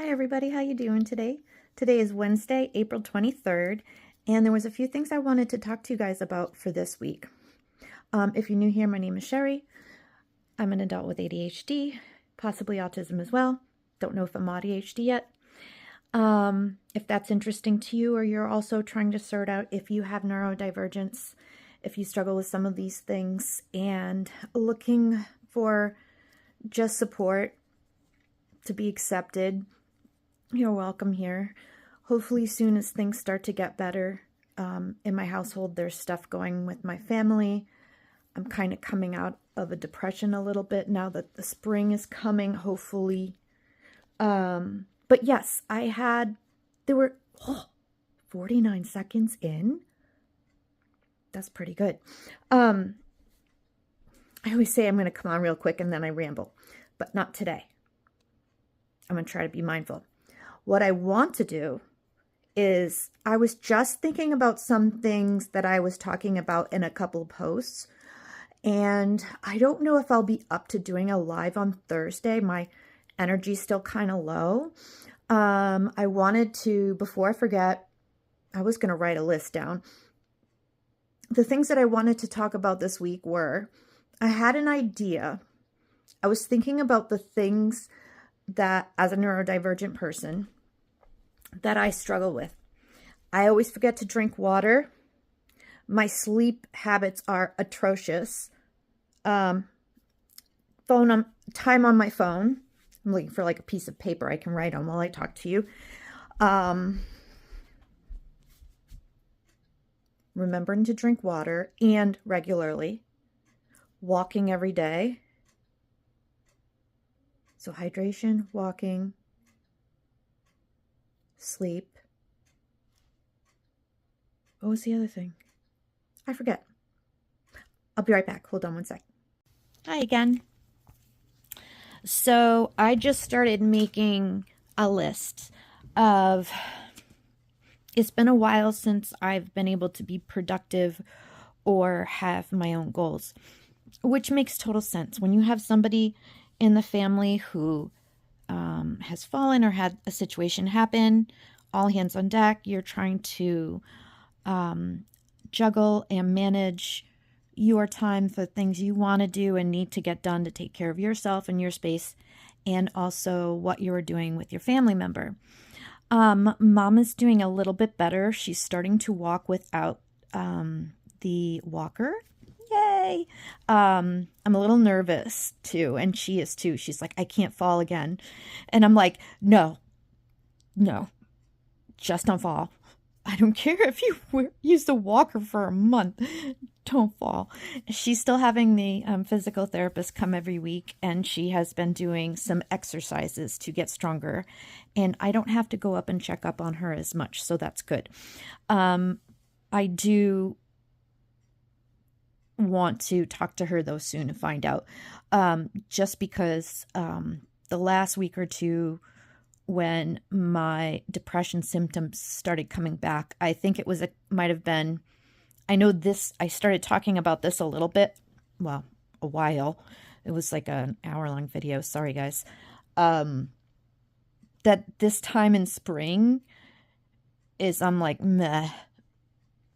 Hi everybody, how you doing today? Today is Wednesday, April 23rd, and there was a few things I wanted to talk to you guys about for this week. If you're new here, my name is Sherry. I'm an adult with ADHD, possibly autism as well. Don't know if I'm ADHD yet. If that's interesting to you, or you're also trying to sort out if you have neurodivergence, if you struggle with some of these things and looking for just support to be accepted, you're welcome here. Hopefully soon as things start to get better in my household, there's stuff going with my family. I'm kind of coming out of a depression a little bit now that the spring is coming, hopefully. But yes, there were 49 seconds in. That's pretty good. I always say I'm going to come on real quick and then I ramble, but not today. I'm going to try to be mindful. What I want to do is, I was just thinking about some things that I was talking about in a couple of posts, and I don't know if I'll be up to doing a live on Thursday. My energy's still kind of low. I wanted to, before I forget, I was going to write a list down. The things that I wanted to talk about this week were, I had an idea. I was thinking about the things that, as a neurodivergent person, that I struggle with. I always forget to drink water. My sleep habits are atrocious. Time on my phone. I'm looking for like a piece of paper I can write on while I talk to you. Remembering to drink water and regularly. Walking every day. So hydration, walking, sleep. What was the other thing? I forget. I'll be right back. Hold on one sec. Hi again. So I just started making a list of, it's been a while since I've been able to be productive or have my own goals, which makes total sense. When you have somebody in the family who has fallen or had a situation happen, all hands on deck, you're trying to juggle and manage your time for things you want to do and need to get done to take care of yourself and your space, and also what you are doing with your family member. Mom is doing a little bit better. She's starting to walk without the walker. Yay! I'm a little nervous too, and she is too. She's like, I can't fall again. And I'm like, no, just don't fall. I don't care if you use the walker for a month. Don't fall. She's still having the physical therapist come every week, and she has been doing some exercises to get stronger. And I don't have to go up and check up on her as much, so that's good. I do want to talk to her though soon and find out, just because the last week or two when my depression symptoms started coming back, I think might have been, I know this, I started talking about this a little bit, well, a while. It was like an hour-long video, sorry guys. That this time in spring I'm like, meh,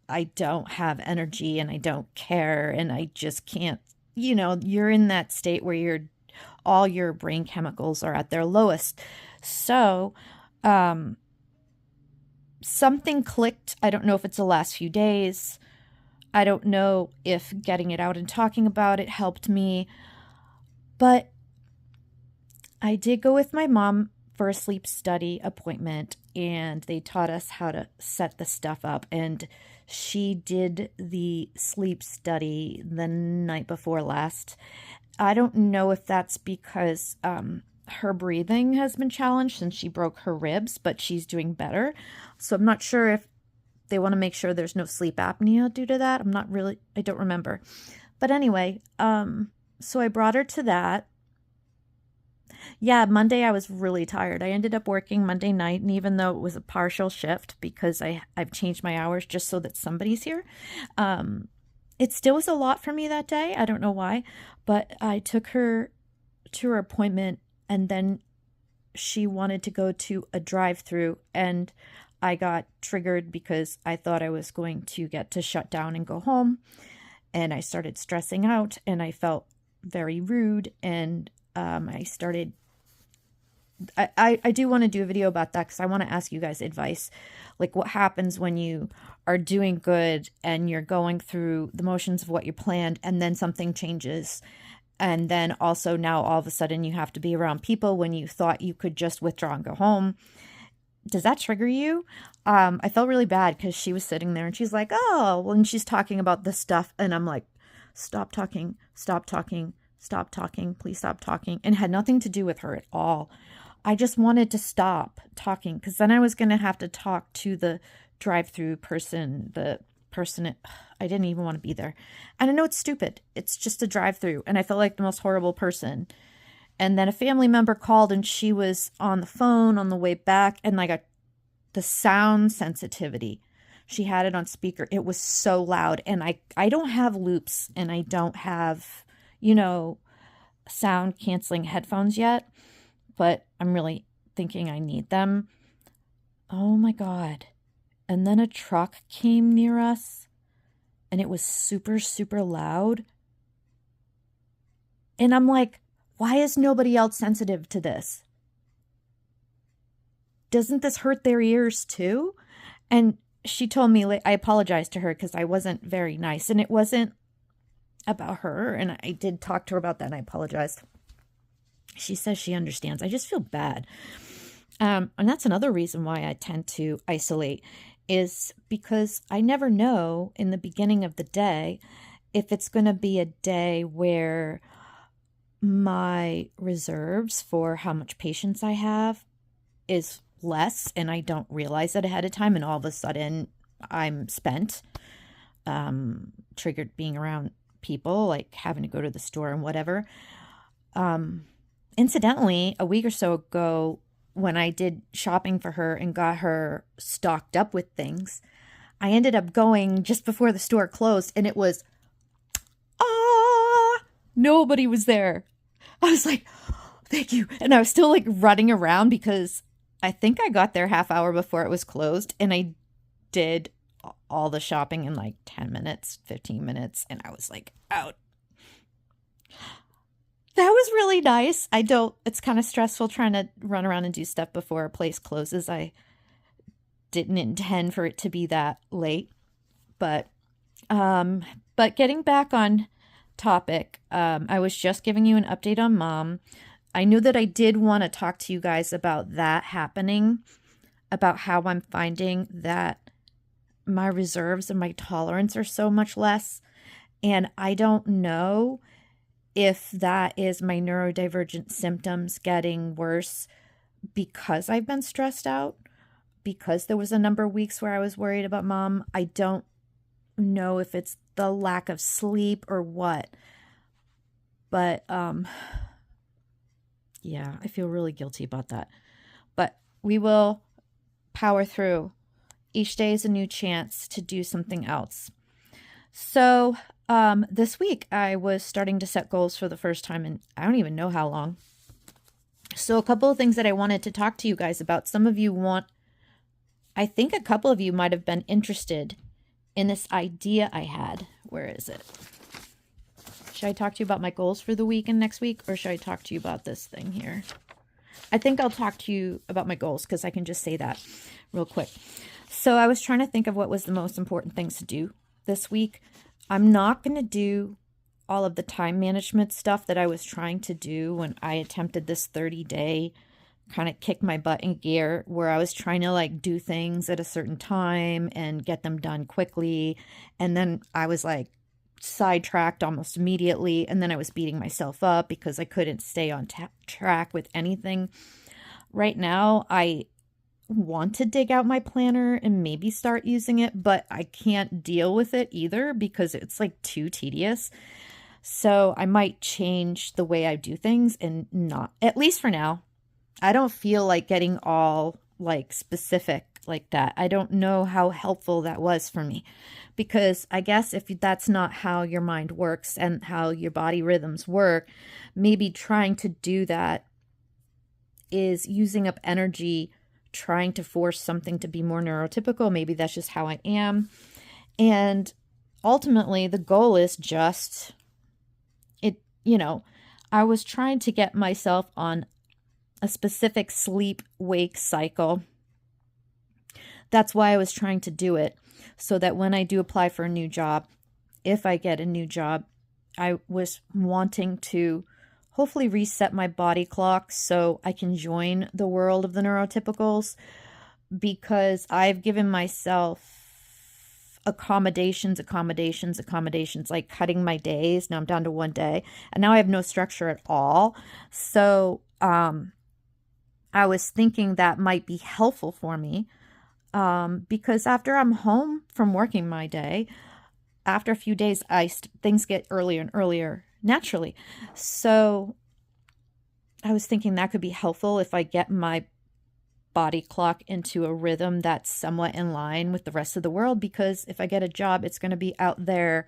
I don't have energy and I don't care and I just can't, you're in that state where all your brain chemicals are at their lowest. So, something clicked. I don't know if it's the last few days. I don't know if getting it out and talking about it helped me, but I did go with my mom for a sleep study appointment, and they taught us how to set the stuff up, and she did the sleep study the night before last. I don't know if that's because her breathing has been challenged since she broke her ribs, but she's doing better. So I'm not sure if they want to make sure there's no sleep apnea due to that. I don't remember. But anyway, so I brought her to that. Yeah, Monday I was really tired. I ended up working Monday night, and even though it was a partial shift because I've changed my hours just so that somebody's here, it still was a lot for me that day. I don't know why, but I took her to her appointment, and then she wanted to go to a drive-through, and I got triggered because I thought I was going to get to shut down and go home, and I started stressing out, and I felt very rude, and I do want to do a video about that because I want to ask you guys advice. Like, what happens when you are doing good and you're going through the motions of what you planned, and then something changes. And then also now all of a sudden you have to be around people when you thought you could just withdraw and go home. Does that trigger you? I felt really bad because she was sitting there and she's like, oh, well, and she's talking about this stuff. And I'm like, stop talking, stop talking, stop talking, please stop talking. And it had nothing to do with her at all. I just wanted to stop talking because then I was going to have to talk to the drive-through person, I didn't even want to be there. And I know it's stupid. It's just a drive-through. And I felt like the most horrible person. And then a family member called and she was on the phone on the way back. And like the sound sensitivity, she had it on speaker. It was so loud. And I don't have loops and I don't have, sound canceling headphones yet. But I'm really thinking I need them. Oh my God. And then a truck came near us and it was super, super loud. And I'm like, why is nobody else sensitive to this? Doesn't this hurt their ears too? And she told me, I apologized to her because I wasn't very nice and it wasn't about her. And I did talk to her about that and I apologized. She says she understands. I just feel bad. And that's another reason why I tend to isolate, is because I never know in the beginning of the day if it's going to be a day where my reserves for how much patience I have is less and I don't realize it ahead of time, and all of a sudden I'm spent, triggered being around people, like having to go to the store and whatever. Incidentally, a week or so ago, when I did shopping for her and got her stocked up with things, I ended up going just before the store closed and it was, nobody was there. I was like, oh, thank you. And I was still like running around because I think I got there half hour before it was closed and I did all the shopping in like 10 minutes, 15 minutes. And I was like out. That was really nice. It's kind of stressful trying to run around and do stuff before a place closes. I didn't intend for it to be that late. But getting back on topic, I was just giving you an update on Mom. I knew that I did want to talk to you guys about that happening, about how I'm finding that my reserves and my tolerance are so much less. And I don't know if that is my neurodivergent symptoms getting worse because I've been stressed out, because there was a number of weeks where I was worried about Mom. I don't know if it's the lack of sleep or what. But yeah, I feel really guilty about that. But we will power through. Each day is a new chance to do something else. So this week I was starting to set goals for the first time in I don't even know how long. So a couple of things that I wanted to talk to you guys about. I think a couple of you might have been interested in this idea I had. Where is it? Should I talk to you about my goals for the week and next week, or should I talk to you about this thing here? I think I'll talk to you about my goals because I can just say that real quick. So I was trying to think of what was the most important things to do this week. I'm not going to do all of the time management stuff that I was trying to do when I attempted this 30-day kind of kick my butt in gear, where I was trying to like do things at a certain time and get them done quickly. And then I was like sidetracked almost immediately. And then I was beating myself up because I couldn't stay on track with anything. Right now, I want to dig out my planner and maybe start using it, but I can't deal with it either because it's like too tedious. So I might change the way I do things and not, at least for now. I don't feel like getting all like specific like that. I don't know how helpful that was for me, because I guess if that's not how your mind works and how your body rhythms work, maybe trying to do that is using up energy trying to force something to be more neurotypical. Maybe that's just how I am. And ultimately, the goal is just I was trying to get myself on a specific sleep-wake cycle. That's why I was trying to do it, so that when I do apply for a new job, if I get a new job, I was wanting to hopefully reset my body clock so I can join the world of the neurotypicals, because I've given myself accommodations, like cutting my days. Now I'm down to 1 day, and now I have no structure at all. So I was thinking that might be helpful for me, because after I'm home from working my day, after a few days, things get earlier and earlier naturally. So I was thinking that could be helpful if I get my body clock into a rhythm that's somewhat in line with the rest of the world, because if I get a job, it's going to be out there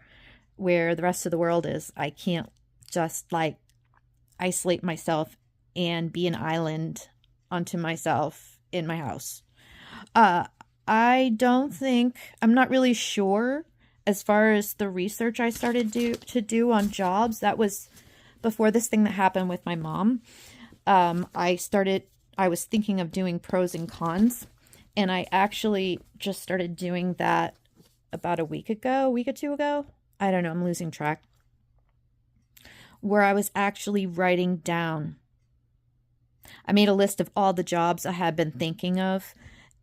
where the rest of the world is. I can't just like isolate myself and be an island unto myself in my house. I'm not really sure as far as the research I started to do on jobs. That was before this thing that happened with my mom. I was thinking of doing pros and cons, and I actually just started doing that about a week or two ago. I don't know, I'm losing track. Where I was actually writing down. I made a list of all the jobs I had been thinking of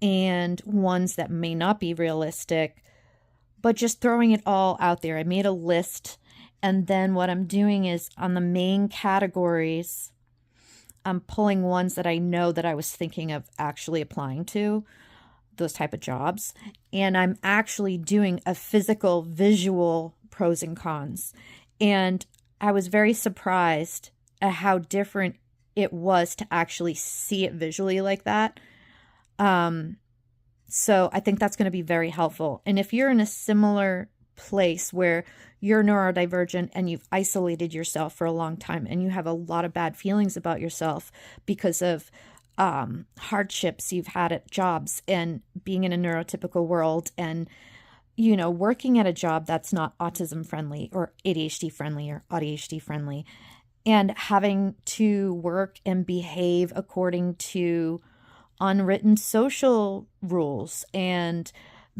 and ones that may not be realistic, but just throwing it all out there. I made a list, and then what I'm doing is on the main categories, I'm pulling ones that I know that I was thinking of actually applying to, those type of jobs. And I'm actually doing a physical, visual pros and cons. And I was very surprised at how different it was to actually see it visually like that. So I think that's going to be very helpful. And if you're in a similar place where you're neurodivergent and you've isolated yourself for a long time and you have a lot of bad feelings about yourself because of hardships you've had at jobs and being in a neurotypical world, and working at a job that's not autism friendly or ADHD friendly or ADHD friendly, and having to work and behave according to unwritten social rules and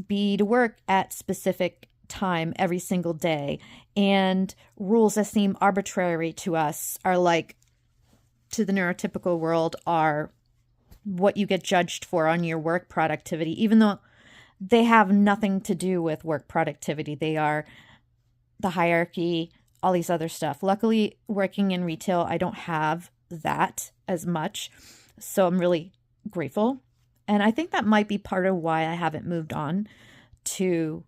be to work at specific time every single day, and rules that seem arbitrary to us are like, to the neurotypical world, are what you get judged for on your work productivity, even though they have nothing to do with work productivity. They are the hierarchy, all these other stuff. Luckily, working in retail, I don't have that as much, so I'm really grateful. And I think that might be part of why I haven't moved on to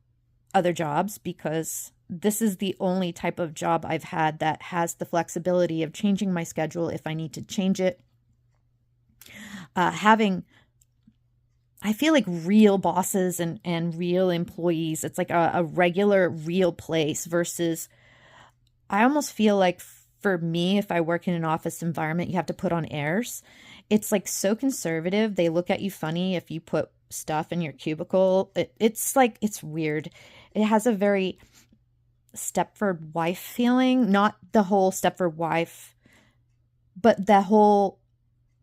other jobs, because this is the only type of job I've had that has the flexibility of changing my schedule if I need to change it. I feel like real bosses and real employees. It's like a regular, real place versus, I almost feel like for me, if I work in an office environment, you have to put on airs. It's like so conservative. They look at you funny if you put stuff in your cubicle. It's weird. It has a very Stepford wife feeling, not the whole Stepford wife, but the whole,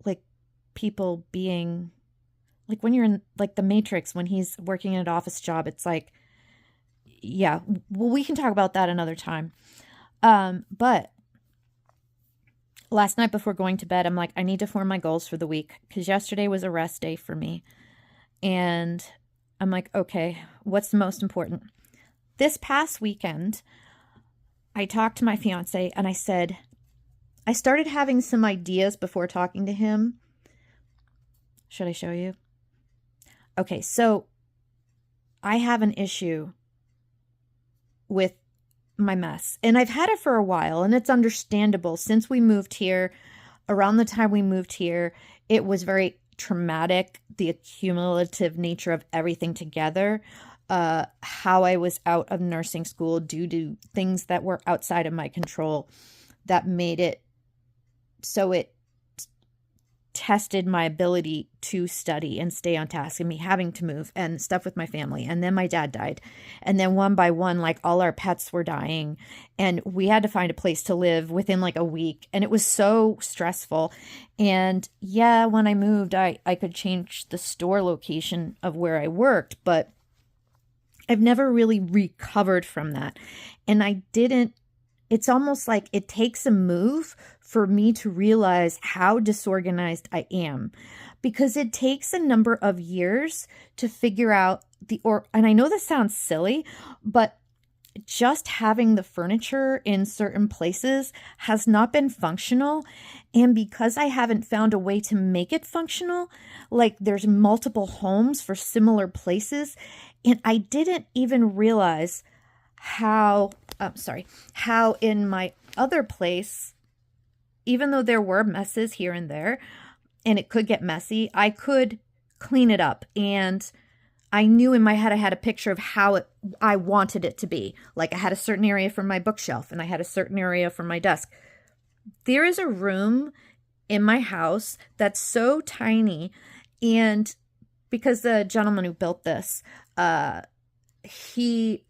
like, people being, like when you're in like the Matrix, when he's working in an office job, it's like, yeah, well, we can talk about that another time. But last night before going to bed, I'm like, I need to form my goals for the week, because yesterday was a rest day for me. And I'm like, okay, what's the most important? This past weekend, I talked to my fiance and I said, I started having some ideas before talking to him. Should I show you? Okay, so I have an issue with my mess, and I've had it for a while, and it's understandable. Since we moved here, around the time we moved here, it was very traumatic, the accumulative nature of everything together. How I was out of nursing school due to things that were outside of my control that made it so it tested my ability to study and stay on task, and me having to move and stuff with my family. And then my dad died. And then one by one, like all our pets were dying, and we had to find a place to live within like a week. And it was so stressful. And yeah, when I moved, I could change the store location of where I worked, but I've never really recovered from that. And it's almost like it takes a move for me to realize how disorganized I am, because it takes a number of years to figure out and I know this sounds silly, but just having the furniture in certain places has not been functional. And because I haven't found a way to make it functional, like there's multiple homes for similar places, and I didn't even realize how in my other place, even though there were messes here and there, and it could get messy, I could clean it up. And I knew in my head I had a picture of how I wanted it to be. Like I had a certain area for my bookshelf, and I had a certain area for my desk. There is a room in my house that's so tiny, and because the gentleman who built this, he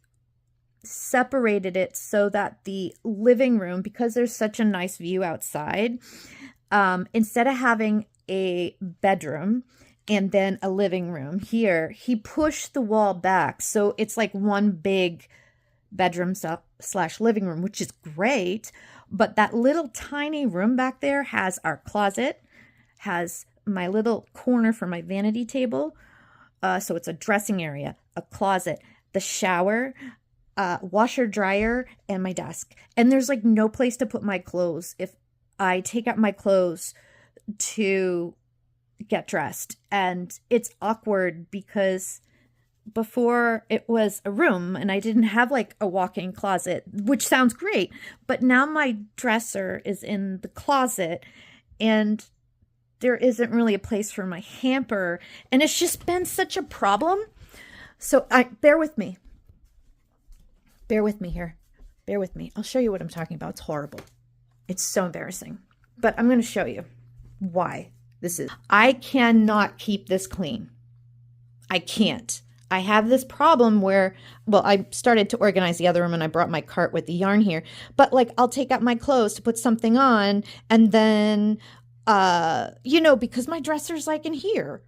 separated it so that the living room, because there's such a nice view outside, instead of having a bedroom and then a living room here, he pushed the wall back. So it's like one big bedroom slash living room, which is great. But that little tiny room back there has our closet, has my little corner for my vanity table. So it's a dressing area, a closet, the shower, washer, dryer, and my desk. And there's like no place to put my clothes if I take out my clothes to get dressed. And it's awkward because before it was a room and I didn't have like a walk-in closet, which sounds great, but now my dresser is in the closet and there isn't really a place for my hamper, and it's just been such a problem. So bear with me. Bear with me here. Bear with me. I'll show you what I'm talking about. It's horrible. It's so embarrassing. But I'm going to show you why this is. I cannot keep this clean. I can't. I have this problem where, well, I started to organize the other room and I brought my cart with the yarn here. But like I'll take out my clothes to put something on, and then, because my dresser's like in here.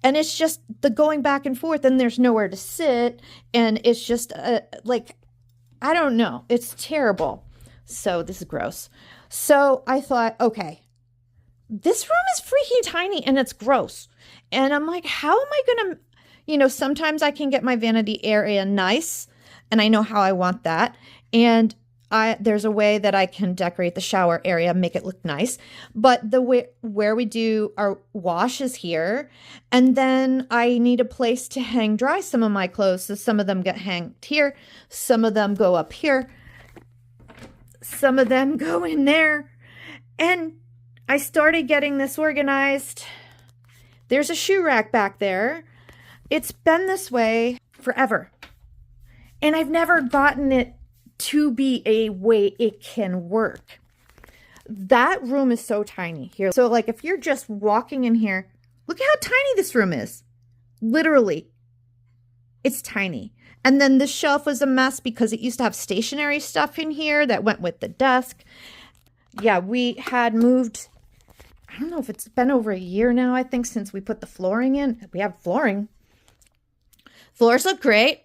And it's just the going back and forth, and there's nowhere to sit. And it's just like, I don't know. It's terrible. So this is gross. So I thought, okay, this room is freaking tiny and it's gross. And I'm like, how am I going to, sometimes I can get my vanity area nice, and I know how I want that. And there's a way that I can decorate the shower area, make it look nice. But the way where we do our wash is here. And then I need a place to hang dry some of my clothes. So some of them get hanged here. Some of them go up here. Some of them go in there. And I started getting this organized. There's a shoe rack back there. It's been this way forever. And I've never gotten it to be a way it can work. That room is so tiny here. So like if you're just walking in here, look at how tiny this room is. Literally, it's tiny. And then the shelf was a mess because it used to have stationery stuff in here that went with the desk. Yeah, we had moved, I don't know if it's been over a year now, I think, since we put the flooring in. We have flooring. Floors look great.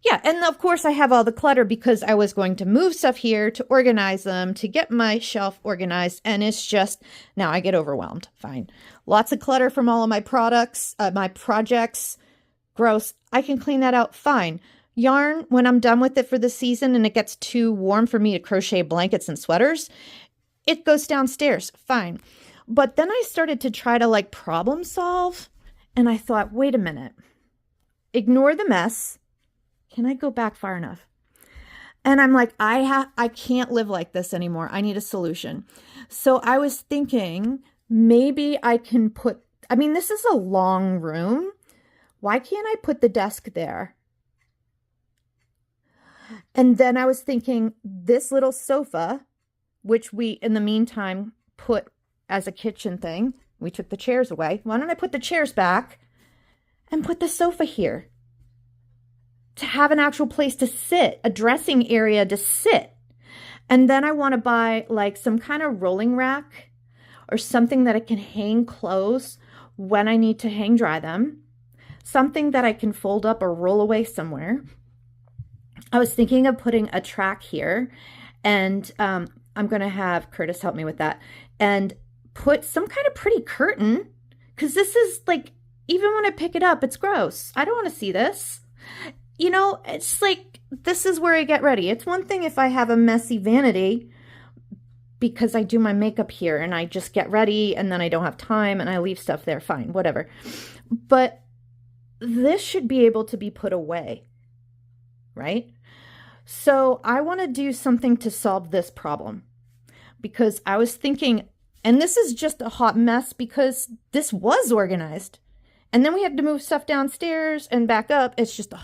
Yeah, and of course I have all the clutter because I was going to move stuff here to organize them, to get my shelf organized, and it's just, now I get overwhelmed. Fine. Lots of clutter from all of my products, my projects. Gross. I can clean that out. Fine. Yarn, when I'm done with it for the season and it gets too warm for me to crochet blankets and sweaters, it goes downstairs. Fine. But then I started to try to like problem solve, and I thought, wait a minute. Ignore the mess. Can I go back far enough? And I'm like, I can't live like this anymore. I need a solution. So I was thinking maybe I can this is a long room. Why can't I put the desk there? And then I was thinking this little sofa, which we, in the meantime, put as a kitchen thing. We took the chairs away. Why don't I put the chairs back and put the sofa here to have an actual place to sit, a dressing area to sit. And then I want to buy like some kind of rolling rack or something that I can hang clothes when I need to hang dry them. Something that I can fold up or roll away somewhere. I was thinking of putting a track here, and I'm going to have Curtis help me with that, and put some kind of pretty curtain, because this is like, even when I pick it up, it's gross. I don't want to see this. You know, it's like, this is where I get ready. It's one thing if I have a messy vanity because I do my makeup here and I just get ready and then I don't have time and I leave stuff there, fine, whatever. But this should be able to be put away, right? So I want to do something to solve this problem, because I was thinking, and this is just a hot mess because this was organized. And then we had to move stuff downstairs and back up. It's just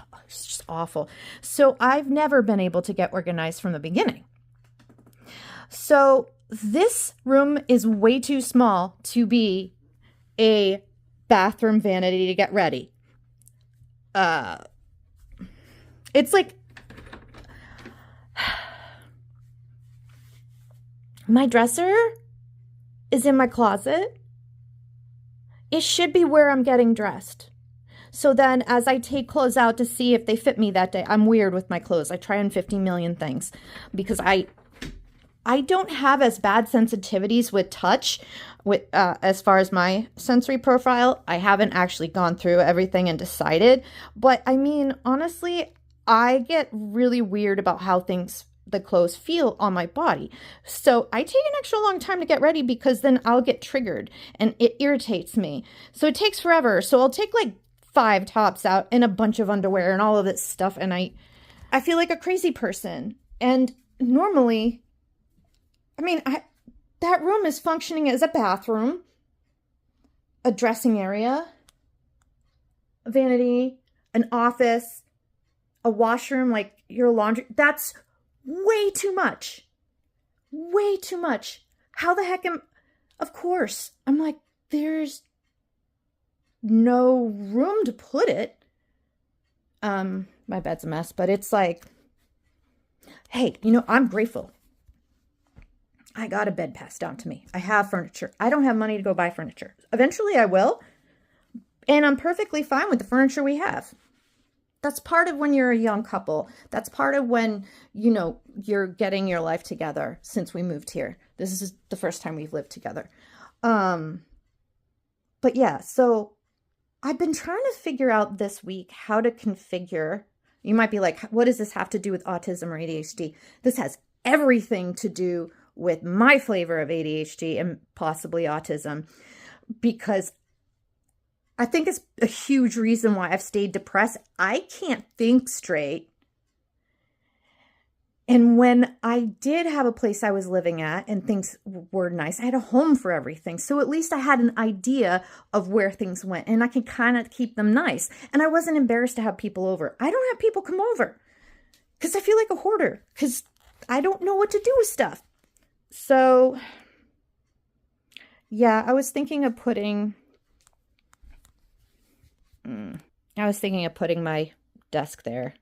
awful. So I've never been able to get organized from the beginning. So this room is way too small to be a bathroom vanity to get ready. It's like, my dresser is in my closet. It should be where I'm getting dressed. So then as I take clothes out to see if they fit me that day, I'm weird with my clothes. I try on 50 million things because I don't have as bad sensitivities with touch with as far as my sensory profile. I haven't actually gone through everything and decided. But I mean, honestly, I get really weird about how the clothes feel on my body. So I take an extra long time to get ready because then I'll get triggered and it irritates me. So it takes forever. So I'll take like 5 tops out and a bunch of underwear and all of this stuff. And I feel like a crazy person. And normally, I mean, that room is functioning as a bathroom, a dressing area, a vanity, an office, a washroom, like your laundry. That's way too much. Way too much. How the heck of course. I'm like, there's no room to put it. My bed's a mess, but it's like, hey, you know, I'm grateful. I got a bed passed down to me. I have furniture. I don't have money to go buy furniture. Eventually I will. And I'm perfectly fine with the furniture we have. That's part of when you're a young couple. That's part of when, you know, you're getting your life together since we moved here. This is the first time we've lived together. But yeah, so I've been trying to figure out this week how to configure. You might be like, what does this have to do with autism or ADHD? This has everything to do with my flavor of ADHD and possibly autism, because I think it's a huge reason why I've stayed depressed. I can't think straight. And when I did have a place I was living at and things were nice, I had a home for everything. So at least I had an idea of where things went and I can kind of keep them nice. And I wasn't embarrassed to have people over. I don't have people come over because I feel like a hoarder because I don't know what to do with stuff. So yeah, I was thinking of putting my desk there.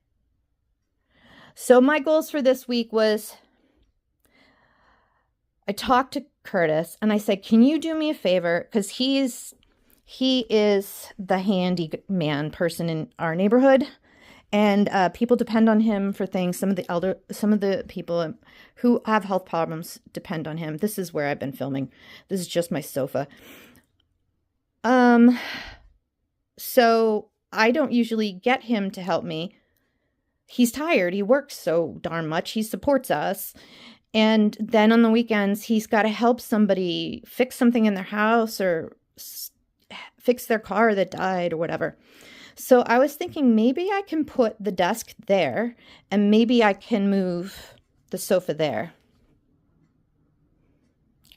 So my goals for this week was, I talked to Curtis and I said, can you do me a favor? Because he is the handyman person in our neighborhood. And people depend on him for things. Some of the people who have health problems depend on him. This is where I've been filming. This is just my sofa. So I don't usually get him to help me. He's tired. He works so darn much. He supports us. And then on the weekends, he's got to help somebody fix something in their house or fix their car that died or whatever. So I was thinking maybe I can put the desk there and maybe I can move the sofa there.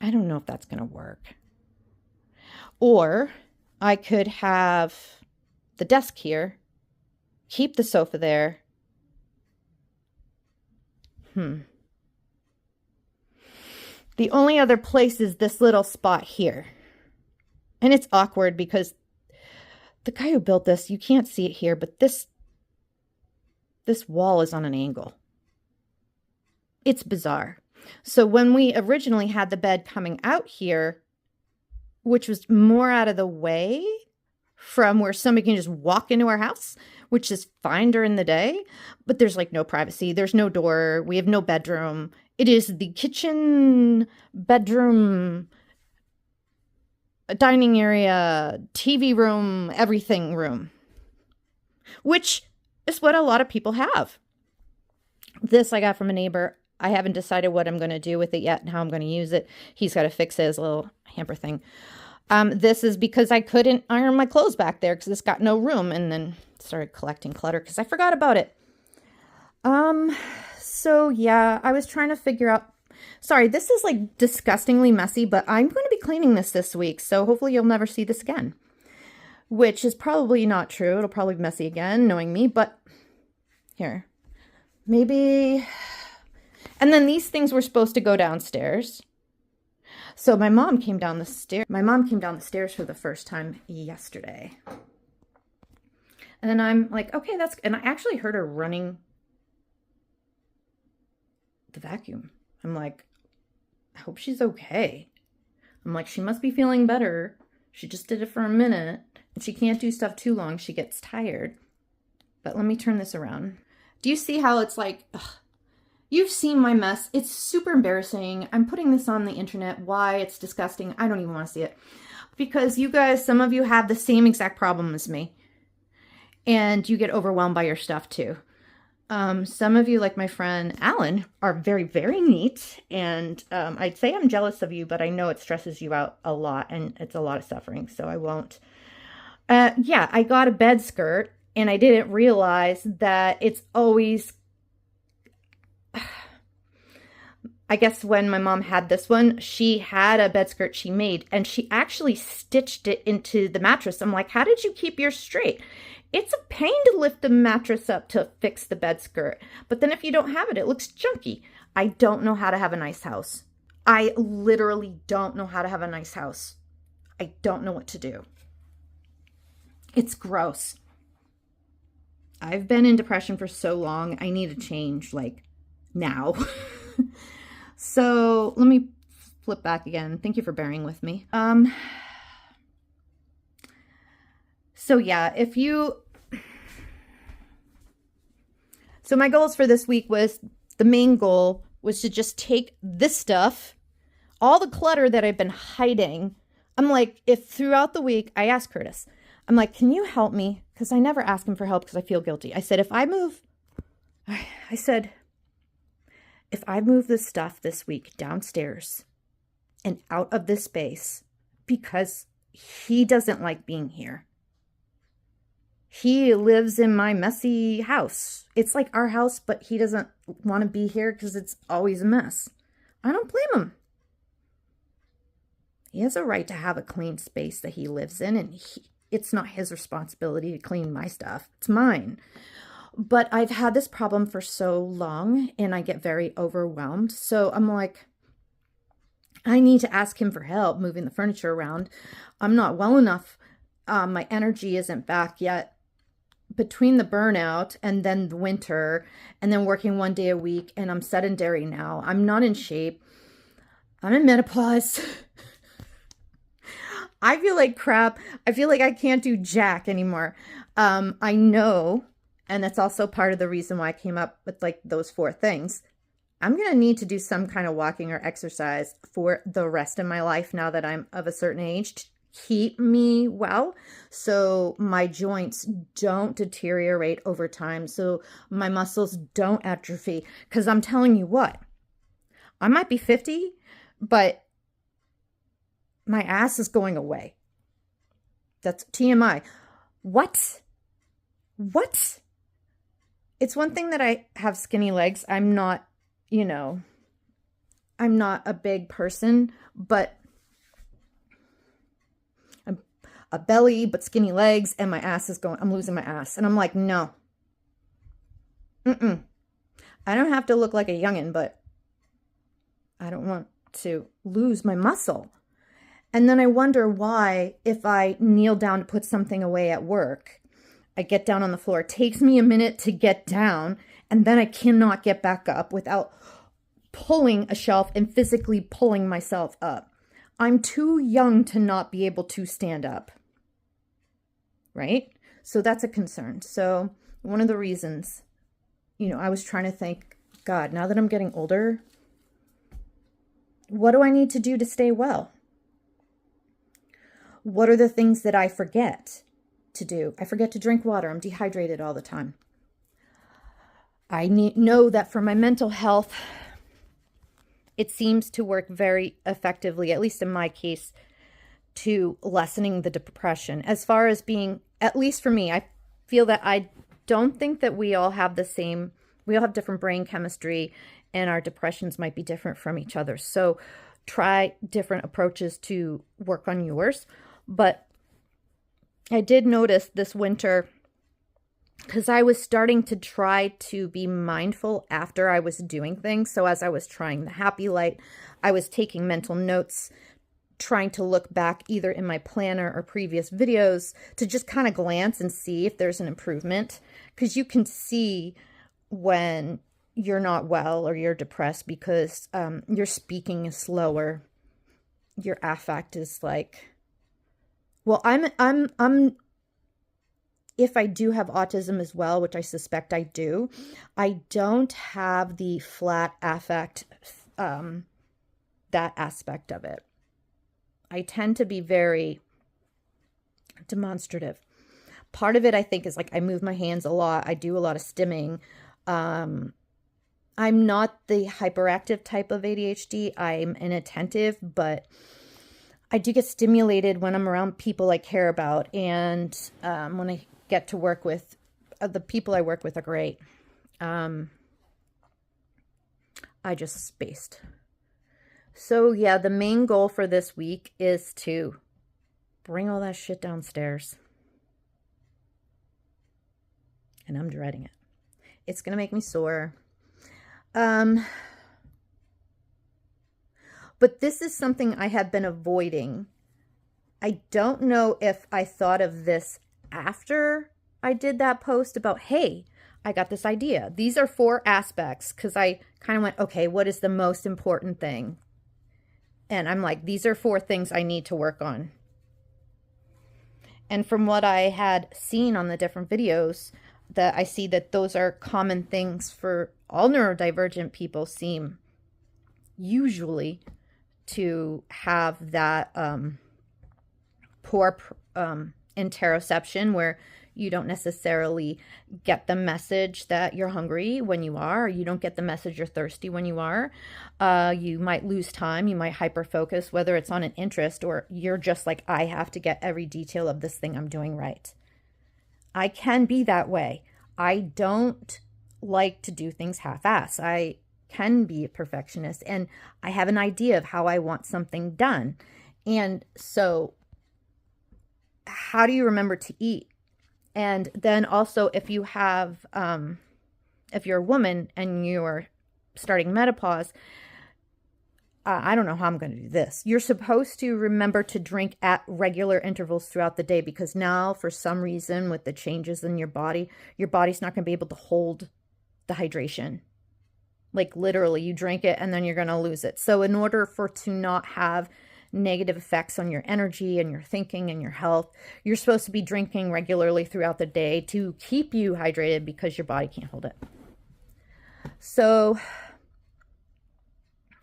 I don't know if that's going to work. Or I could have the desk here, keep the sofa there. The only other place is this little spot here. And it's awkward because the guy who built this, you can't see it here, but this wall is on an angle. It's bizarre. So when we originally had the bed coming out here, which was more out of the way from where somebody can just walk into our house, which is fine during the day, but there's like no privacy. There's no door. We have no bedroom. It is the kitchen, bedroom, dining area, TV room, everything room, which is what a lot of people have. This I got from a neighbor. I haven't decided what I'm going to do with it yet and how I'm going to use it. He's got to fix his little hamper thing. This is because I couldn't iron my clothes back there because it's got no room, and then started collecting clutter because I forgot about it. So yeah, I was trying to figure out, sorry, this is like disgustingly messy, but I'm going to be cleaning this week. So hopefully you'll never see this again, which is probably not true. It'll probably be messy again, knowing me, but here, maybe. And then these things were supposed to go downstairs. So my mom came down the stairs. My mom came down the stairs for the first time yesterday. And then I'm like, okay, and I actually heard her running the vacuum. I'm like, I hope she's okay. I'm like, she must be feeling better. She just did it for a minute, and she can't do stuff too long. She gets tired. But let me turn this around. Do you see how it's like, ugh. You've seen my mess. It's super embarrassing. I'm putting this on the internet. Why? It's disgusting. I don't even want to see it. Because you guys, some of you have the same exact problem as me. And you get overwhelmed by your stuff too. Some of you, like my friend Alan, are very, very neat. And I'd say I'm jealous of you, but I know it stresses you out a lot. And it's a lot of suffering. So I won't. Yeah, I got a bed skirt. And I didn't realize that it's always... I guess when my mom had this one, she had a bed skirt she made, and she actually stitched it into the mattress. I'm like, how did you keep yours straight? It's a pain to lift the mattress up to fix the bed skirt. But then if you don't have it, it looks junky. I don't know how to have a nice house. I literally don't know how to have a nice house. I don't know what to do. It's gross. I've been in depression for so long. I need a change, like, now. So let me flip back again. Thank you for bearing with me. So yeah, so my goals for this week the main goal was to just take this stuff, all the clutter that I've been hiding. I'm like, if throughout the week, I asked Curtis, I'm like, can you help me? Because I never ask him for help because I feel guilty. I said, if I move this stuff this week downstairs and out of this space, because he doesn't like being here. He lives in my messy house. It's like our house, but he doesn't want to be here because it's always a mess. I don't blame him. He has a right to have a clean space that he lives in, and it's not his responsibility to clean my stuff. It's mine. But I've had this problem for so long, and I get very overwhelmed. So I'm like, I need to ask him for help moving the furniture around. I'm not well enough. My energy isn't back yet. Between the burnout and then the winter and then working 1 day a week, and I'm sedentary now. I'm not in shape. I'm in menopause. I feel like crap. I feel like I can't do jack anymore. I know, and that's also part of the reason why I came up with like those 4 things. I'm going to need to do some kind of walking or exercise for the rest of my life now that I'm of a certain age to keep me well, so my joints don't deteriorate over time, so my muscles don't atrophy. Because I'm telling you what, I might be 50, but my ass is going away. That's TMI. What? It's one thing that I have skinny legs. I'm not, I'm not a big person, but I'm a belly, but skinny legs, and my ass is going, I'm losing my ass. And I'm like, no. I don't have to look like a youngin', but I don't want to lose my muscle. And then I wonder why, if I kneel down to put something away at work, I get down on the floor. It takes me a minute to get down, and then I cannot get back up without pulling a shelf and physically pulling myself up. I'm too young to not be able to stand up, right? So that's a concern. So one of the reasons, I was trying to think, God, now that I'm getting older, what do I need to do to stay well? What are the things that I forget to do? I forget to drink water. I'm dehydrated all the time. I know that for my mental health, it seems to work very effectively, at least in my case, to lessening the depression. As far as being, at least for me, I feel that I don't think that we all have different brain chemistry, and our depressions might be different from each other. So try different approaches to work on yours. But I did notice this winter, because I was starting to try to be mindful after I was doing things. So as I was trying the happy light, I was taking mental notes, trying to look back either in my planner or previous videos to just kind of glance and see if there's an improvement. Because you can see when you're not well or you're depressed because your speaking is slower. Your affect is like, well, I'm if I do have autism as well, which I suspect I do, I don't have the flat affect, that aspect of it. I tend to be very demonstrative. Part of it, I think, is like I move my hands a lot. I do a lot of stimming. I'm not the hyperactive type of ADHD. I'm inattentive, but I do get stimulated when I'm around people I care about. And when I get to work with, the people I work with are great. I just spaced. So yeah, the main goal for this week is to bring all that shit downstairs. And I'm dreading it. It's going to make me sore. But this is something I have been avoiding. I don't know if I thought of this after I did that post about, hey, I got this idea. These are 4 aspects, because I kind of went, okay, what is the most important thing? And I'm like, these are 4 things I need to work on. And from what I had seen on the different videos, that I see that those are common things for all neurodivergent people seem usually to have that poor interoception, where you don't necessarily get the message that you're hungry when you are, or you don't get the message you're thirsty when you are. You might lose time, you might hyper-focus, whether it's on an interest or you're just like, I have to get every detail of this thing I'm doing right. I can be that way. I don't like to do things half-ass. I can be a perfectionist, and I have an idea of how I want something done. And so how do you remember to eat? And then also, if you have, if you're a woman and you're starting menopause, I don't know how I'm going to do this. You're supposed to remember to drink at regular intervals throughout the day, because now, for some reason, with the changes in your body's not going to be able to hold the hydration. Like literally, you drink it and then you're going to lose it. So in order to not have negative effects on your energy and your thinking and your health, you're supposed to be drinking regularly throughout the day to keep you hydrated, because your body can't hold it. So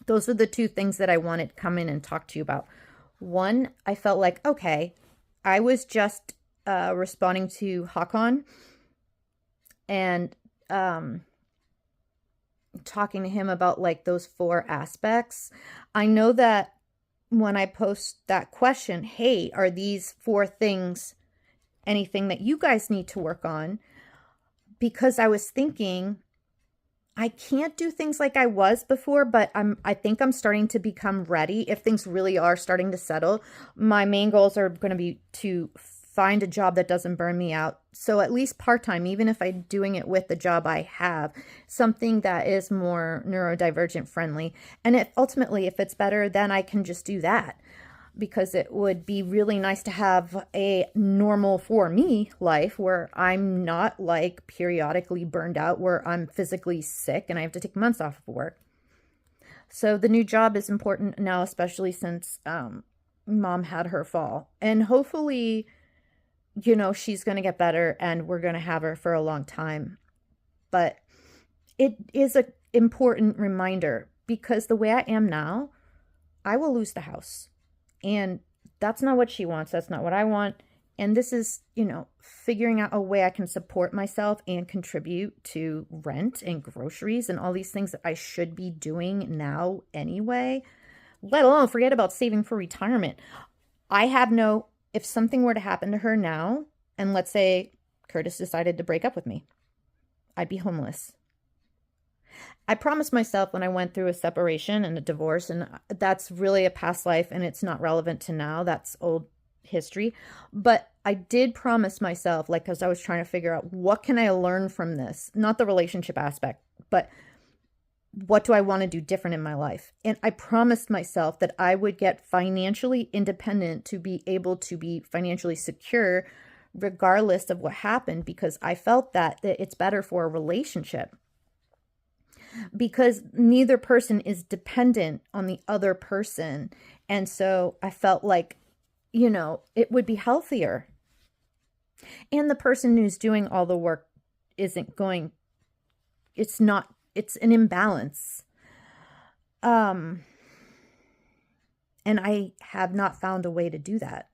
those are the 2 things that I wanted to come in and talk to you about. One, I felt like, okay, I was just responding to Hakan and talking to him about like those 4 aspects. I know that when I post that question, hey, are these 4 things anything that you guys need to work on? Because I was thinking, I can't do things like I was before, but I think I'm starting to become ready. If things really are starting to settle, my main goals are going to be to find a job that doesn't burn me out. So at least part-time, even if I'm doing it with the job I have, something that is more neurodivergent friendly. And ultimately, if it's better, then I can just do that, because it would be really nice to have a normal, for me, life where I'm not like periodically burned out, where I'm physically sick and I have to take months off of work. So the new job is important now, especially since mom had her fall. And hopefully, she's going to get better and we're going to have her for a long time. But it is an important reminder, because the way I am now, I will lose the house. And that's not what she wants. That's not what I want. And this is, figuring out a way I can support myself and contribute to rent and groceries and all these things that I should be doing now anyway, let alone forget about saving for retirement. If something were to happen to her now, and let's say Curtis decided to break up with me, I'd be homeless. I promised myself when I went through a separation and a divorce, and that's really a past life and it's not relevant to now. That's old history. But I did promise myself, because I was trying to figure out, what can I learn from this? Not the relationship aspect, but what do I want to do different in my life? And I promised myself that I would get financially independent to be able to be financially secure regardless of what happened, because I felt that it's better for a relationship, because neither person is dependent on the other person. And so I felt like, it would be healthier. And the person who's doing all the work it's an imbalance. And I have not found a way to do that.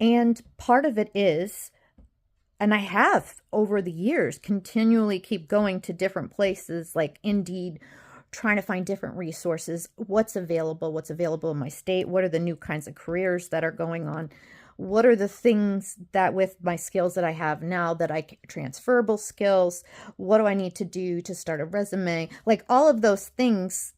And part of it is, and I have over the years continually keep going to different places like Indeed, trying to find different resources, what's available in my state, what are the new kinds of careers that are going on, what are the things that with my skills that I have now that transferable skills, what do I need to do to start a resume, like all of those things.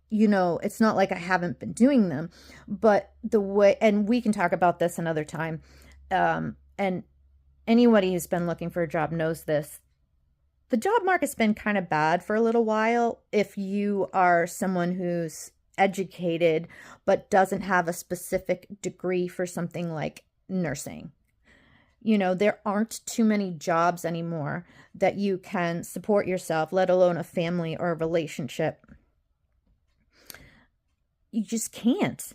It's not like I haven't been doing them, but the way, and we can talk about this another time, and anybody who's been looking for a job knows this. The job market's been kind of bad for a little while if you are someone who's educated but doesn't have a specific degree for something like nursing. There aren't too many jobs anymore that you can support yourself, let alone a family or a relationship. You just can't.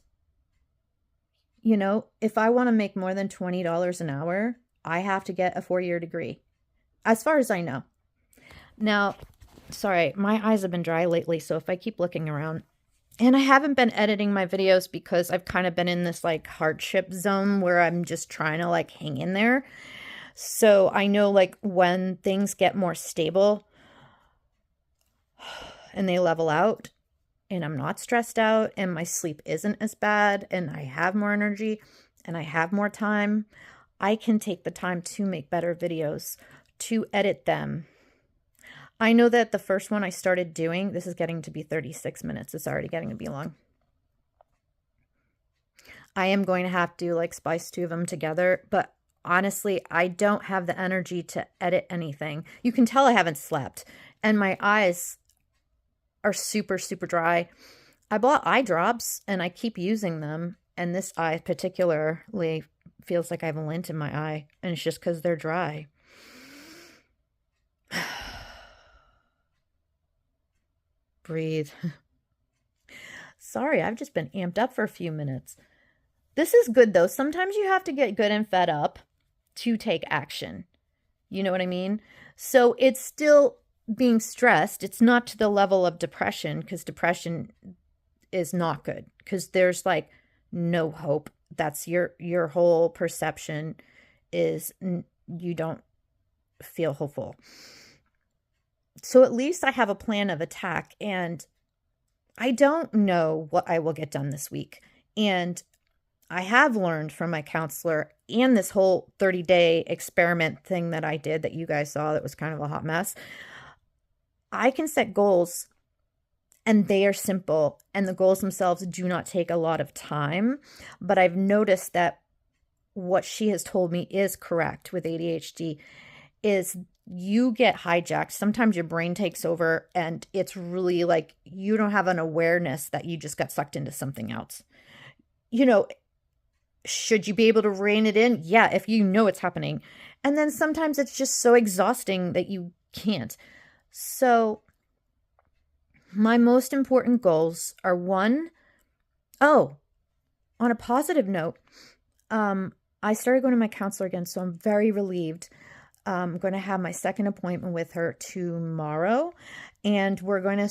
If I want to make more than $20 an hour, I have to get a 4-year degree, as far as I know. Now, sorry, my eyes have been dry lately, so if I keep looking around, and I haven't been editing my videos because I've kind of been in this hardship zone where I'm just trying to hang in there. So I know when things get more stable and they level out and I'm not stressed out and my sleep isn't as bad and I have more energy and I have more time, I can take the time to make better videos, to edit them. I know that the first one I started doing, this is getting to be 36 minutes. It's already getting to be long. I am going to have to splice 2 of them together, but honestly, I don't have the energy to edit anything. You can tell I haven't slept, and my eyes are super, super dry. I bought eye drops and I keep using them, and this eye particularly feels like I have a lint in my eye, and it's just because they're dry. Breathe. Sorry, I've just been amped up for a few minutes. This is good though. Sometimes you have to get good and fed up to take action. You know what I mean? So it's still being stressed. It's not to the level of depression, because depression is not good, because there's no hope. That's your whole perception is you don't feel hopeful. So at least I have a plan of attack, and I don't know what I will get done this week. And I have learned from my counselor and this whole 30-day experiment thing that I did that you guys saw that was kind of a hot mess. I can set goals, and they are simple, and the goals themselves do not take a lot of time. But I've noticed that what she has told me is correct with ADHD is you get hijacked. Sometimes your brain takes over and it's really like you don't have an awareness that you just got sucked into something else. You know, should you be able to rein it in? Yeah, if you know it's happening. And then sometimes it's just so exhausting that you can't. So my most important goals are one, oh, on a positive note, I started going to my counselor again, so I'm very relieved. I'm going to have my second appointment with her tomorrow, and we're going to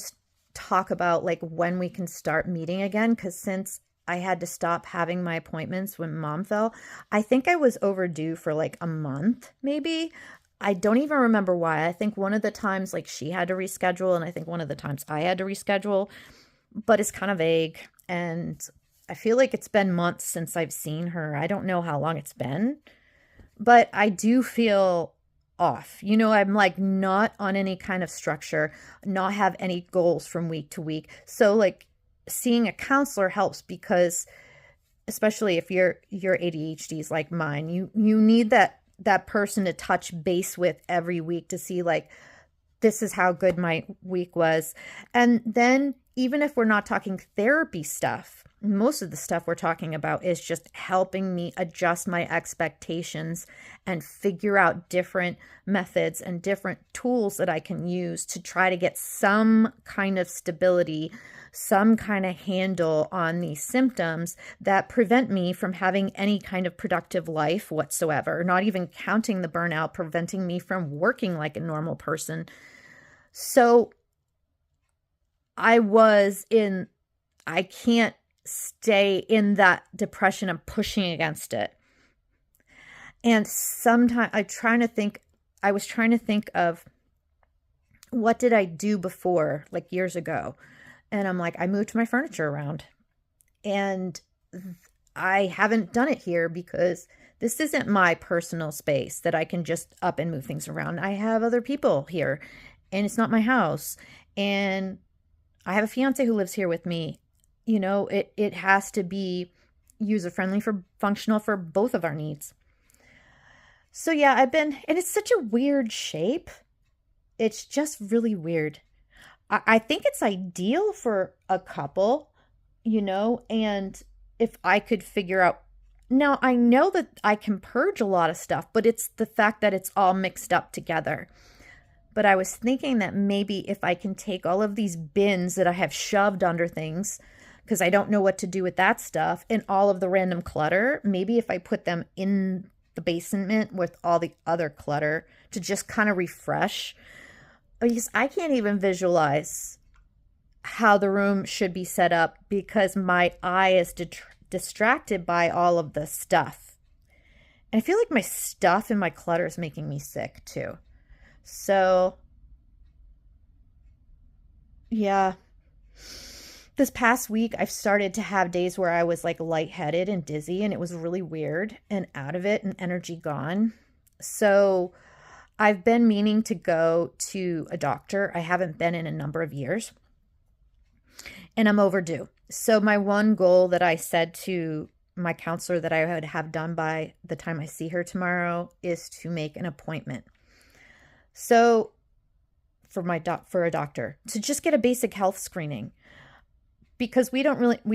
talk about like when we can start meeting again, because since I had to stop having my appointments when mom fell, I think I was overdue for like a month, maybe. I don't even remember why. I think one of the times like she had to reschedule, and I think one of the times I had to reschedule, but it's kind of vague. And I feel like it's been months since I've seen her. I don't know how long it's been, but I do feel off. You know, I'm like not on any kind of structure, not have any goals from week to week. So like seeing a counselor helps because especially if your ADHD is like mine, you need that person to touch base with every week to see like this is how good my week was. And then even if we're not talking therapy stuff, most of the stuff we're talking about is just helping me adjust my expectations and figure out different methods and different tools that I can use to try to get some kind of stability, some kind of handle on these symptoms that prevent me from having any kind of productive life whatsoever, not even counting the burnout, preventing me from working like a normal person. So I can't stay in that depression. I'm pushing against it. And sometimes I was trying to think of what did I do before, like years ago. And I'm like, I moved my furniture around and I haven't done it here because this isn't my personal space that I can just up and move things around. I have other people here and it's not my house. And I have a fiance who lives here with me. You know, it has to be user-friendly for functional for both of our needs. So yeah, and it's such a weird shape. It's just really weird. I think it's ideal for a couple, you know, and if I could figure out, now I know that I can purge a lot of stuff, but it's the fact that it's all mixed up together. But I was thinking that maybe if I can take all of these bins that I have shoved under things, because I don't know what to do with that stuff, and all of the random clutter, maybe if I put them in the basement with all the other clutter to just kind of refresh, because I can't even visualize how the room should be set up because my eye is distracted by all of the stuff. And I feel like my stuff and my clutter is making me sick too. So, yeah. This past week, I've started to have days where I was like lightheaded and dizzy, and it was really weird and out of it and energy gone. So I've been meaning to go to a doctor. I haven't been in a number of years, and I'm overdue. So my one goal that I said to my counselor that I would have done by the time I see her tomorrow is to make an appointment. So for a doctor to just get a basic health screening. Because we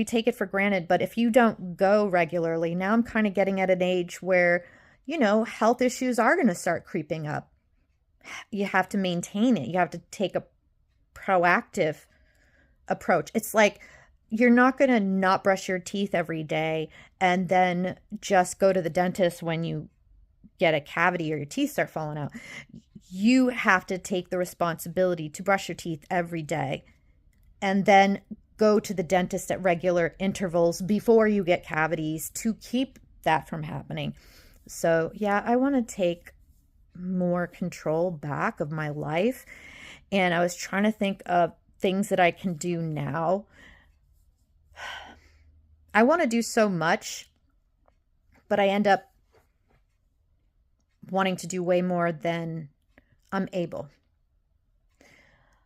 take it for granted, but if you don't go regularly, now I'm kind of getting at an age where, you know, health issues are going to start creeping up. You have to maintain it. You have to take a proactive approach. It's like you're not going to not brush your teeth every day and then just go to the dentist when you get a cavity or your teeth start falling out. You have to take the responsibility to brush your teeth every day and then go to the dentist at regular intervals before you get cavities to keep that from happening. So yeah, I want to take more control back of my life. And I was trying to think of things that I can do now. I want to do so much, but I end up wanting to do way more than I'm able.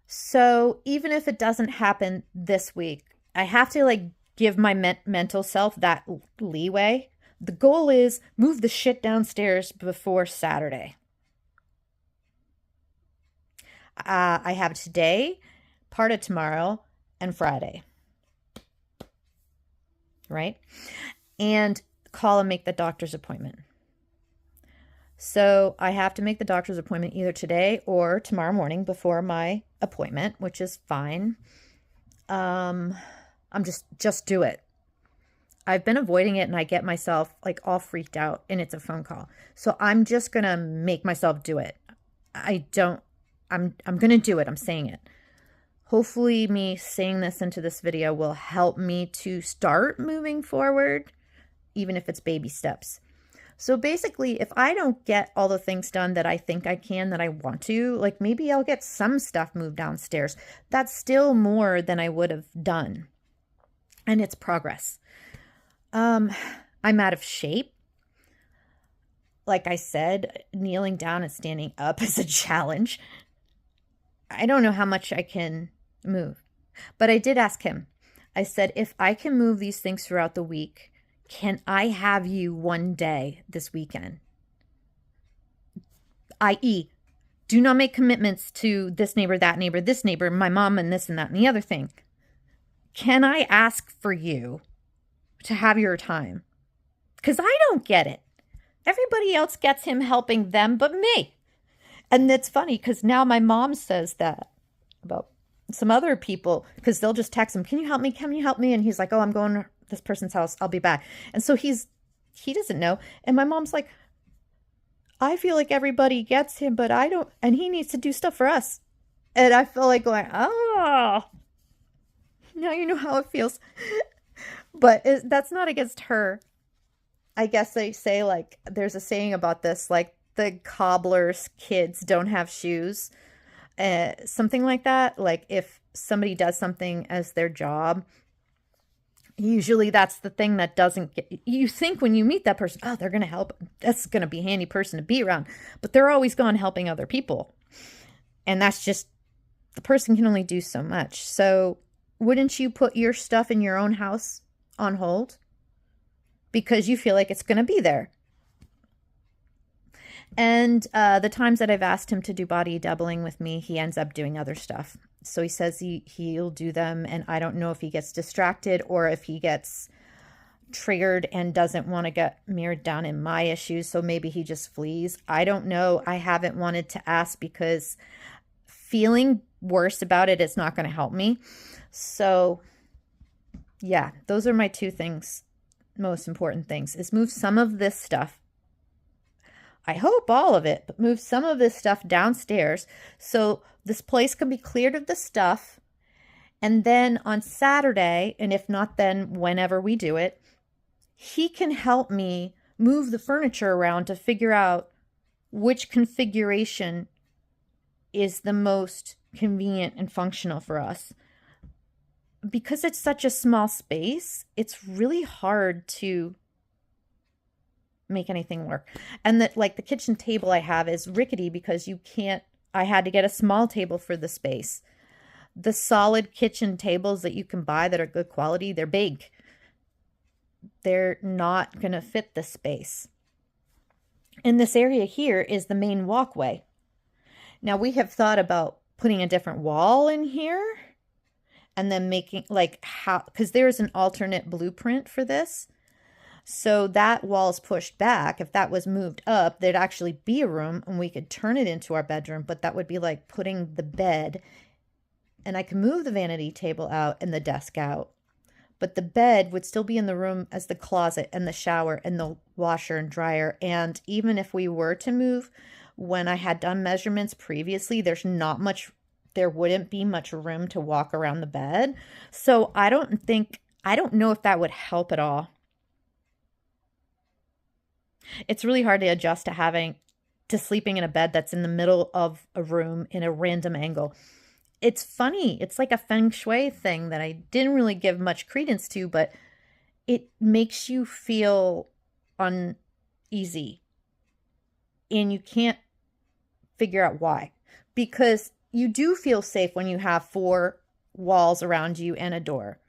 So even if it doesn't happen this week, I have to like give my mental self that leeway. The goal is move the shit downstairs before Saturday. I have today, part of tomorrow, and Friday. Right? And call and make the doctor's appointment. So I have to make the doctor's appointment either today or tomorrow morning before my appointment, which is fine. I'm just do it. I've been avoiding it and I get myself like all freaked out and it's a phone call. So I'm just going to make myself do it. I'm going to do it. I'm saying it. Hopefully me saying this into this video will help me to start moving forward, even if it's baby steps. So basically, if I don't get all the things done that I think I can, that I want to, like maybe I'll get some stuff moved downstairs. That's still more than I would have done. And it's progress. I'm out of shape. Like I said, kneeling down and standing up is a challenge. I don't know how much I can move. But I did ask him. I said, if I can move these things throughout the week, can I have you one day this weekend? I.e., do not make commitments to this neighbor, that neighbor, this neighbor, my mom, and this and that and the other thing. Can I ask for you to have your time? Because I don't get it. Everybody else gets him helping them but me. And it's funny because now my mom says that about some other people because they'll just text him, can you help me? Can you help me? And he's like, oh, I'm going to this person's house. I'll be back. And so he doesn't know. And my mom's like, I feel like everybody gets him, but I don't. And he needs to do stuff for us. And I feel like going, oh, now you know how it feels. But that's not against her. I guess they say like, there's a saying about this, like the cobbler's kids don't have shoes. Something like that. Like if somebody does something as their job, usually that's the thing that doesn't get, you think when you meet that person, oh, they're going to help. That's going to be a handy person to be around. But they're always gone helping other people. And that's just, the person can only do so much. So wouldn't you put your stuff in your own house on hold? Because you feel like it's going to be there. And the times that I've asked him to do body doubling with me, he ends up doing other stuff. So he says he'll do them, and I don't know if he gets distracted or if he gets triggered and doesn't want to get mirrored down in my issues, so maybe he just flees. I don't know. I haven't wanted to ask because feeling worse about it is not going to help me. So yeah, those are my two things, most important things, is move some of this stuff. I hope all of it, but move some of this stuff downstairs so this place can be cleared of the stuff. And then on Saturday, and if not then whenever we do it, he can help me move the furniture around to figure out which configuration is the most convenient and functional for us. Because it's such a small space, it's really hard to make anything work. And that, like, the kitchen table I have is rickety because I had to get a small table for the space. The solid kitchen tables that you can buy that are good quality, they're big. They're not going to fit the space. And this area here is the main walkway. Now we have thought about putting a different wall in here and then making because there's an alternate blueprint for this. So that wall's pushed back. If that was moved up, there'd actually be a room and we could turn it into our bedroom, but that would be like putting the bed, and I can move the vanity table out and the desk out, but the bed would still be in the room as the closet and the shower and the washer and dryer. And even if we were to move, when I had done measurements previously, there wouldn't be much room to walk around the bed. So I don't know if that would help at all. It's really hard to adjust to sleeping in a bed that's in the middle of a room in a random angle. It's funny. It's like a feng shui thing that I didn't really give much credence to, but it makes you feel uneasy. And you can't figure out why. Because you do feel safe when you have 4 walls around you and a door.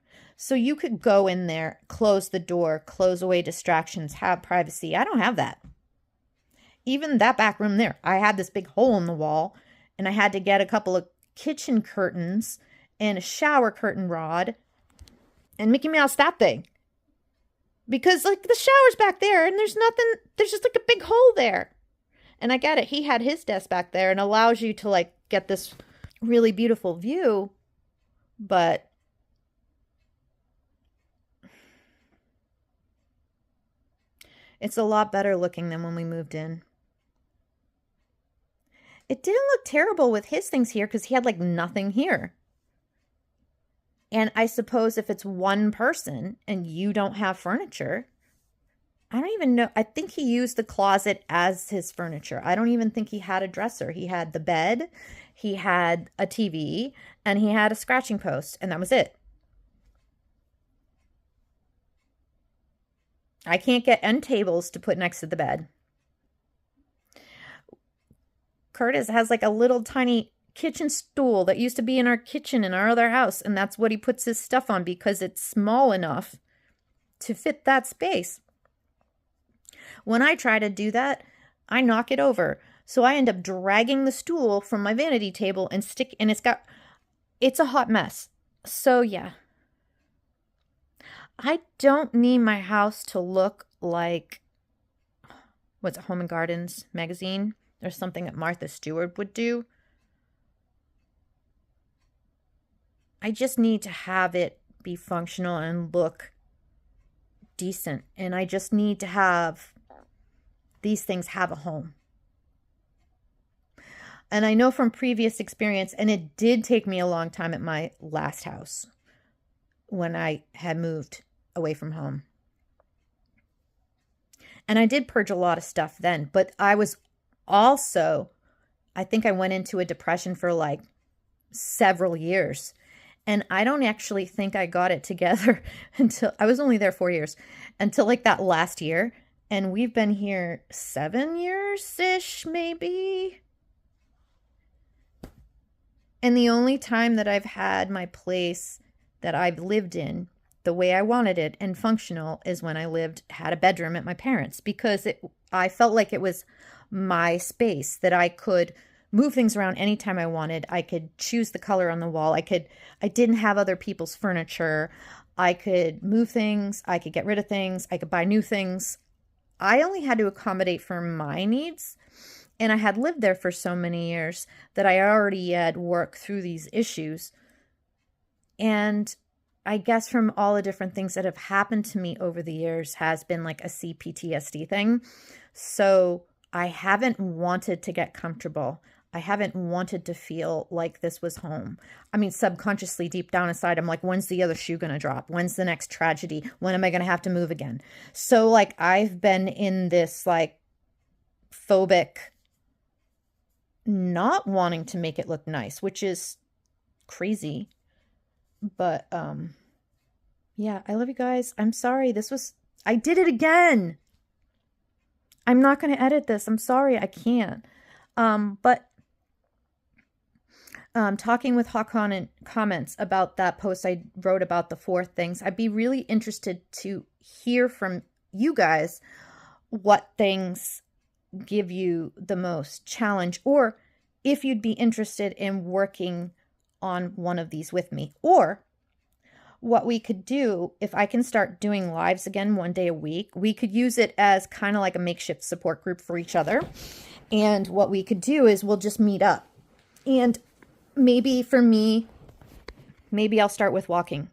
So you could go in there, close the door, close away distractions, have privacy. I don't have that. Even that back room there, I had this big hole in the wall, and I had to get a couple of kitchen curtains and a shower curtain rod and Mickey Mouse that thing. Because like the shower's back there and there's nothing, there's just like a big hole there. And I get it. He had his desk back there and allows you to like get this really beautiful view, but it's a lot better looking than when we moved in. It didn't look terrible with his things here because he had like nothing here. And I suppose if it's one person and you don't have furniture, I don't even know. I think he used the closet as his furniture. I don't even think he had a dresser. He had the bed, he had a TV, and he had a scratching post, and that was it. I can't get end tables to put next to the bed. Curtis has like a little tiny kitchen stool that used to be in our kitchen in our other house, and that's what he puts his stuff on because it's small enough to fit that space. When I try to do that, I knock it over. So I end up dragging the stool from my vanity table and it's a hot mess. So yeah. I don't need my house to look like, what's it, Home and Gardens magazine or something that Martha Stewart would do. I just need to have it be functional and look decent. And I just need to have these things have a home. And I know from previous experience, and it did take me a long time at my last house when I had moved away from home. And I did purge a lot of stuff then, but I was also, I think I went into a depression for like several years. And I don't actually think I got it together until, I was only there 4 years, until like that last year. And we've been here 7 years-ish, maybe. And the only time that I've had my place that I've lived in the way I wanted it and functional is when I had a bedroom at my parents', because I felt like it was my space, that I could move things around anytime I wanted. I could choose the color on the wall. I didn't have other people's furniture. I could move things. I could get rid of things. I could buy new things. I only had to accommodate for my needs. And I had lived there for so many years that I already had worked through these issues. And I guess from all the different things that have happened to me over the years has been like a CPTSD thing. So I haven't wanted to get comfortable. I haven't wanted to feel like this was home. I mean, subconsciously deep down inside, I'm like, when's the other shoe going to drop? When's the next tragedy? When am I going to have to move again? So like I've been in this like phobic, not wanting to make it look nice, which is crazy. But yeah, I love you guys. I'm sorry. I did it again. I'm not going to edit this. I'm sorry. I can't. But talking with Hakan in comments about that post I wrote about the 4 things, I'd be really interested to hear from you guys what things give you the most challenge, or if you'd be interested in working on one of these with me, or what we could do if I can start doing lives again 1 day a week. We could use it as kind of like a makeshift support group for each other. And what we could do is we'll just meet up. And maybe for me, maybe I'll start with walking,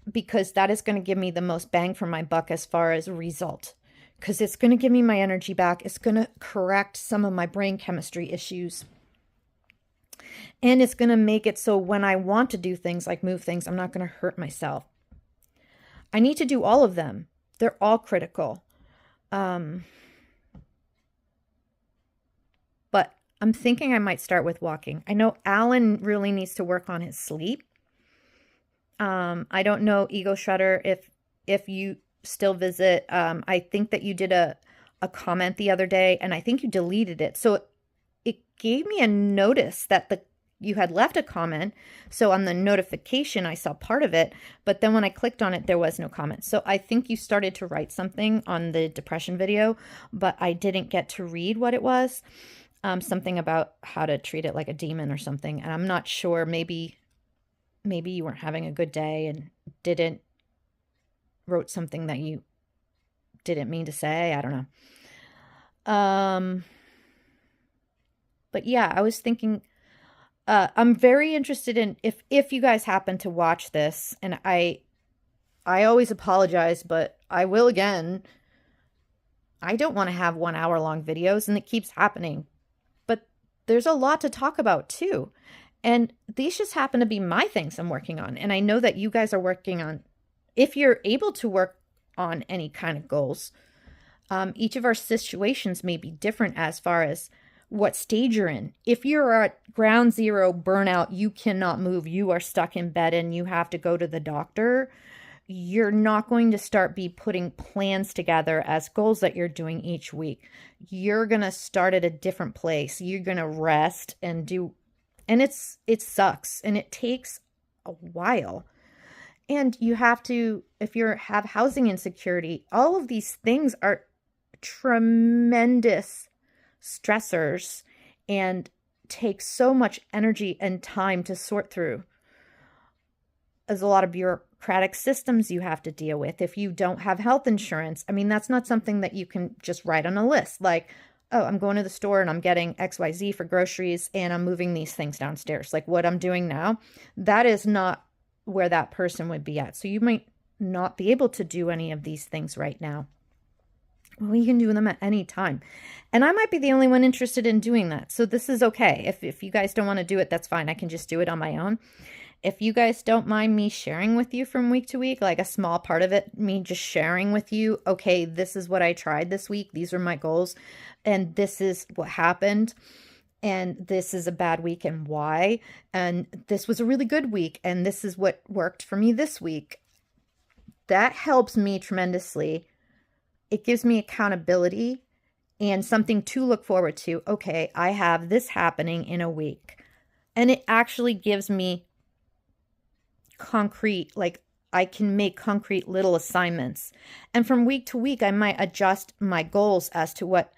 because that is going to give me the most bang for my buck as far as result. Because it's going to give me my energy back. It's going to correct some of my brain chemistry issues. And it's going to make it so when I want to do things like move things, I'm not going to hurt myself. I need to do all of them. They're all critical. But I'm thinking I might start with walking. I know Alan really needs to work on his sleep. I don't know, Ego Shredder, if you still visit. I think that you did a comment the other day, and I think you deleted it. So it gave me a notice that you had left a comment. So on the notification, I saw part of it, but then when I clicked on it, there was no comment. So I think you started to write something on the depression video, but I didn't get to read what it was. Something about how to treat it like a demon or something. And I'm not sure, maybe you weren't having a good day and wrote something that you didn't mean to say. I don't know. But yeah, I was thinking, I'm very interested in if you guys happen to watch this, and I always apologize, but I will again. I don't want to have 1 hour long videos, and it keeps happening. But there's a lot to talk about too. And these just happen to be my things I'm working on. And I know that you guys are working on, if you're able to work on any kind of goals, each of our situations may be different as far as what stage you're in. If you're at ground zero burnout, you cannot move, you are stuck in bed and you have to go to the doctor, you're not going to start putting plans together as goals that you're doing each week. You're going to start at a different place. You're going to rest and it sucks and it takes a while. And you have to, if you have housing insecurity, all of these things are tremendous stressors and take so much energy and time to sort through. There's a lot of bureaucratic systems you have to deal with. If you don't have health insurance, I mean, that's not something that you can just write on a list. Like, oh, I'm going to the store and I'm getting XYZ for groceries and I'm moving these things downstairs. Like what I'm doing now, that is not where that person would be at. So you might not be able to do any of these things right now. Well, you can do them at any time. And I might be the only one interested in doing that. So this is okay. If you guys don't want to do it, that's fine. I can just do it on my own. If you guys don't mind me sharing with you from week to week, like a small part of it, me just sharing with you, okay, this is what I tried this week. These are my goals. And this is what happened. And this is a bad week and why. And this was a really good week. And this is what worked for me this week. That helps me tremendously. It gives me accountability and something to look forward to. Okay, I have this happening in a week. And it actually gives me concrete, like I can make concrete little assignments. And from week to week, I might adjust my goals as to what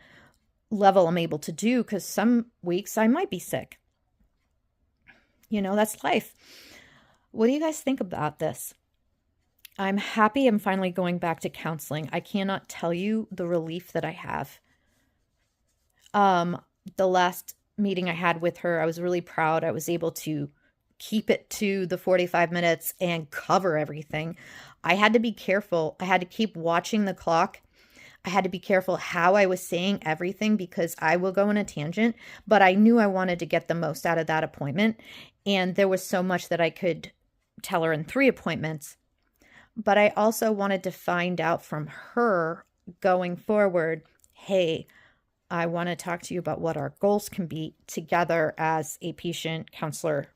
level I'm able to do, because some weeks I might be sick. You know, that's life. What do you guys think about this? I'm happy I'm finally going back to counseling. I cannot tell you the relief that I have. The last meeting I had with her, I was really proud. I was able to keep it to the 45 minutes and cover everything. I had to be careful. I had to keep watching the clock. I had to be careful how I was saying everything because I will go on a tangent, but I knew I wanted to get the most out of that appointment. And there was so much that I could tell her in 3 appointments. But I also wanted to find out from her going forward, hey, I want to talk to you about what our goals can be together as a patient counselor.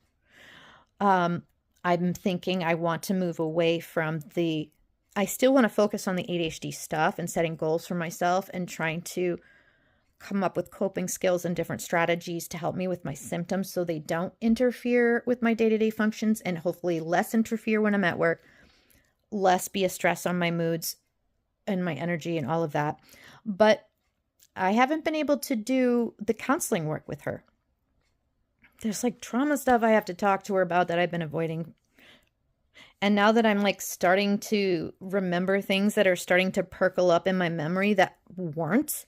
I'm thinking I want to move away from I still want to focus on the ADHD stuff and setting goals for myself and trying to come up with coping skills and different strategies to help me with my symptoms so they don't interfere with my day-to-day functions and hopefully less interfere when I'm at work. Less be a stress on my moods and my energy and all of that. But I haven't been able to do the counseling work with her. There's like trauma stuff I have to talk to her about that I've been avoiding. And now that I'm like starting to remember things that are starting to percolate up in my memory that weren't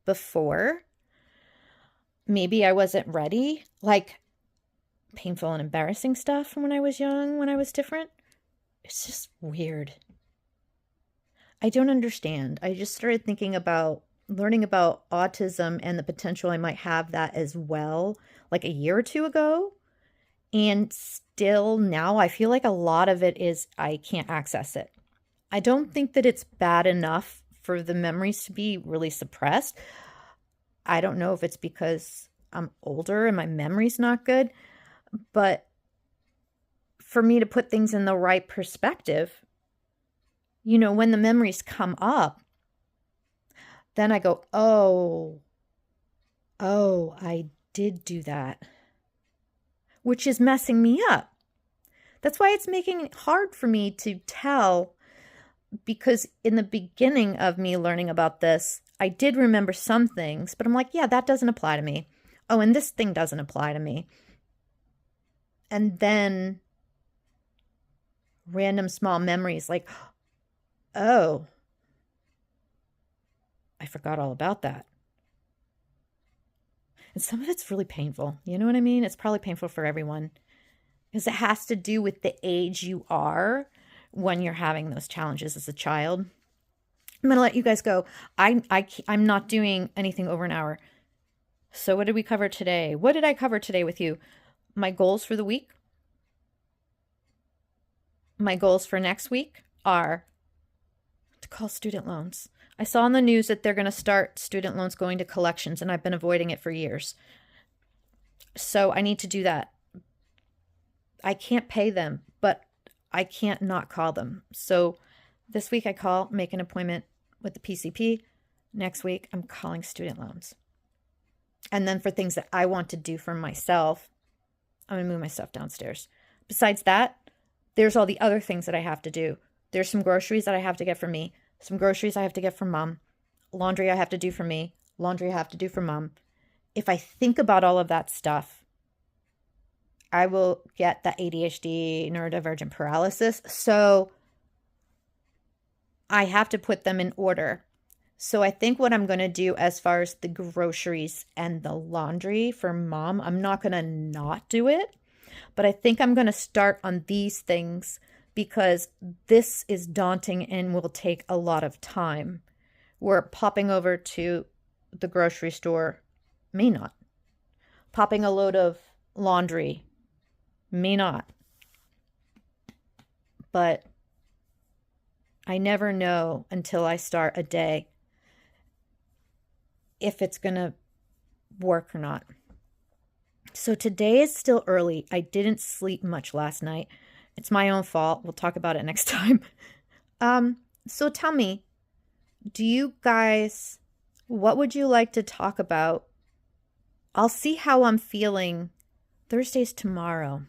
before, maybe I wasn't ready. Like painful and embarrassing stuff from when I was young, when I was different. It's just weird. I don't understand. I just started thinking about learning about autism and the potential I might have that as well, like a year or 2 ago. And still now I feel like a lot of it is I can't access it. I don't think that it's bad enough for the memories to be really suppressed. I don't know if it's because I'm older and my memory's not good, but for me to put things in the right perspective, you know, when the memories come up, then I go, oh, I did do that. which is messing me up. That's why it's making it hard for me to tell, because in the beginning of me learning about this, I did remember some things, but I'm like, yeah, that doesn't apply to me. Oh, and this thing doesn't apply to me. And then random small memories like, oh, I forgot all about that. And some of it's really painful. You know what I mean? It's probably painful for everyone because it has to do with the age you are when you're having those challenges as a child. I'm going to let you guys go. I'm not doing anything over an hour. So what did we cover today? What did I cover today with you? My goals for the week. My goals for next week are to call student loans. I saw on the news that they're going to start student loans going to collections, and I've been avoiding it for years. So I need to do that. I can't pay them, but I can't not call them. So this week I call, make an appointment with the PCP. Next week I'm calling student loans. And then for things that I want to do for myself, I'm going to move my stuff downstairs. Besides that, there's all the other things that I have to do. There's some groceries that I have to get for me. Some groceries I have to get for mom. Laundry I have to do for me. Laundry I have to do for mom. If I think about all of that stuff, I will get that ADHD, neurodivergent paralysis. So I have to put them in order. So I think what I'm going to do as far as the groceries and the laundry for mom, I'm not going to not do it. But I think I'm going to start on these things because this is daunting and will take a lot of time. Where popping over to the grocery store may not. Popping a load of laundry may not. But I never know until I start a day if it's going to work or not. So today is still early. I didn't sleep much last night. It's my own fault. We'll talk about it next time. So tell me, do you guys, what would you like to talk about? I'll see how I'm feeling. Thursday's tomorrow.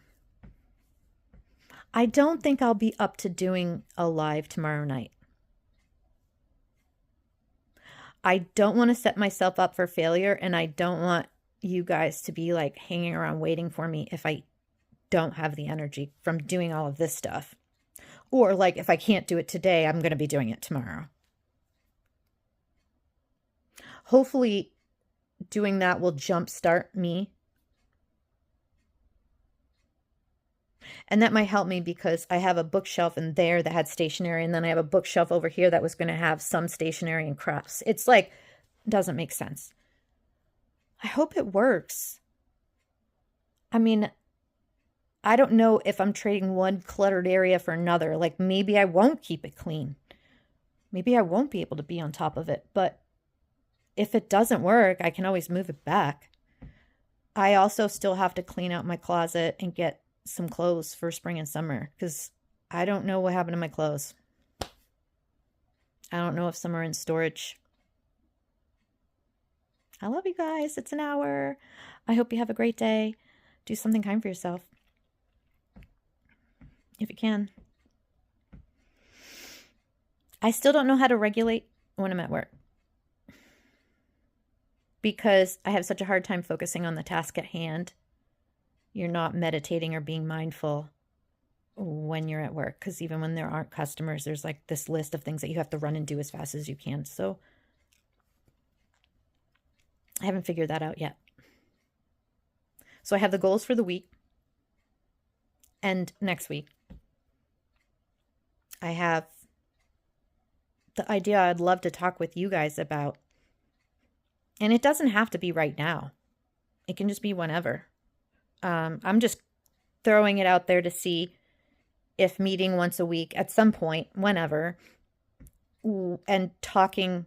I don't think I'll be up to doing a live tomorrow night. I don't want to set myself up for failure, and I don't want you guys to be like hanging around waiting for me if I don't have the energy from doing all of this stuff. Or like if I can't do it today, I'm going to be doing it tomorrow. Hopefully doing that will jumpstart me. And that might help me because I have a bookshelf in there that had stationery, and then I have a bookshelf over here that was going to have some stationery and crafts. It's like, doesn't make sense. I hope it works. I mean, I don't know if I'm trading one cluttered area for another. Like maybe I won't keep it clean. Maybe I won't be able to be on top of it. But if it doesn't work, I can always move it back. I also still have to clean out my closet and get some clothes for spring and summer because I don't know what happened to my clothes. I don't know if some are in storage. I love you guys. It's an hour. I hope you have a great day. Do something kind for yourself. If you can. I still don't know how to regulate when I'm at work because I have such a hard time focusing on the task at hand. You're not meditating or being mindful when you're at work because even when there aren't customers, there's like this list of things that you have to run and do as fast as you can. So I haven't figured that out yet. So I have the goals for the week and next week. I have the idea I'd love to talk with you guys about. And it doesn't have to be right now. It can just be whenever. I'm just throwing it out there to see if meeting once a week at some point, whenever, and talking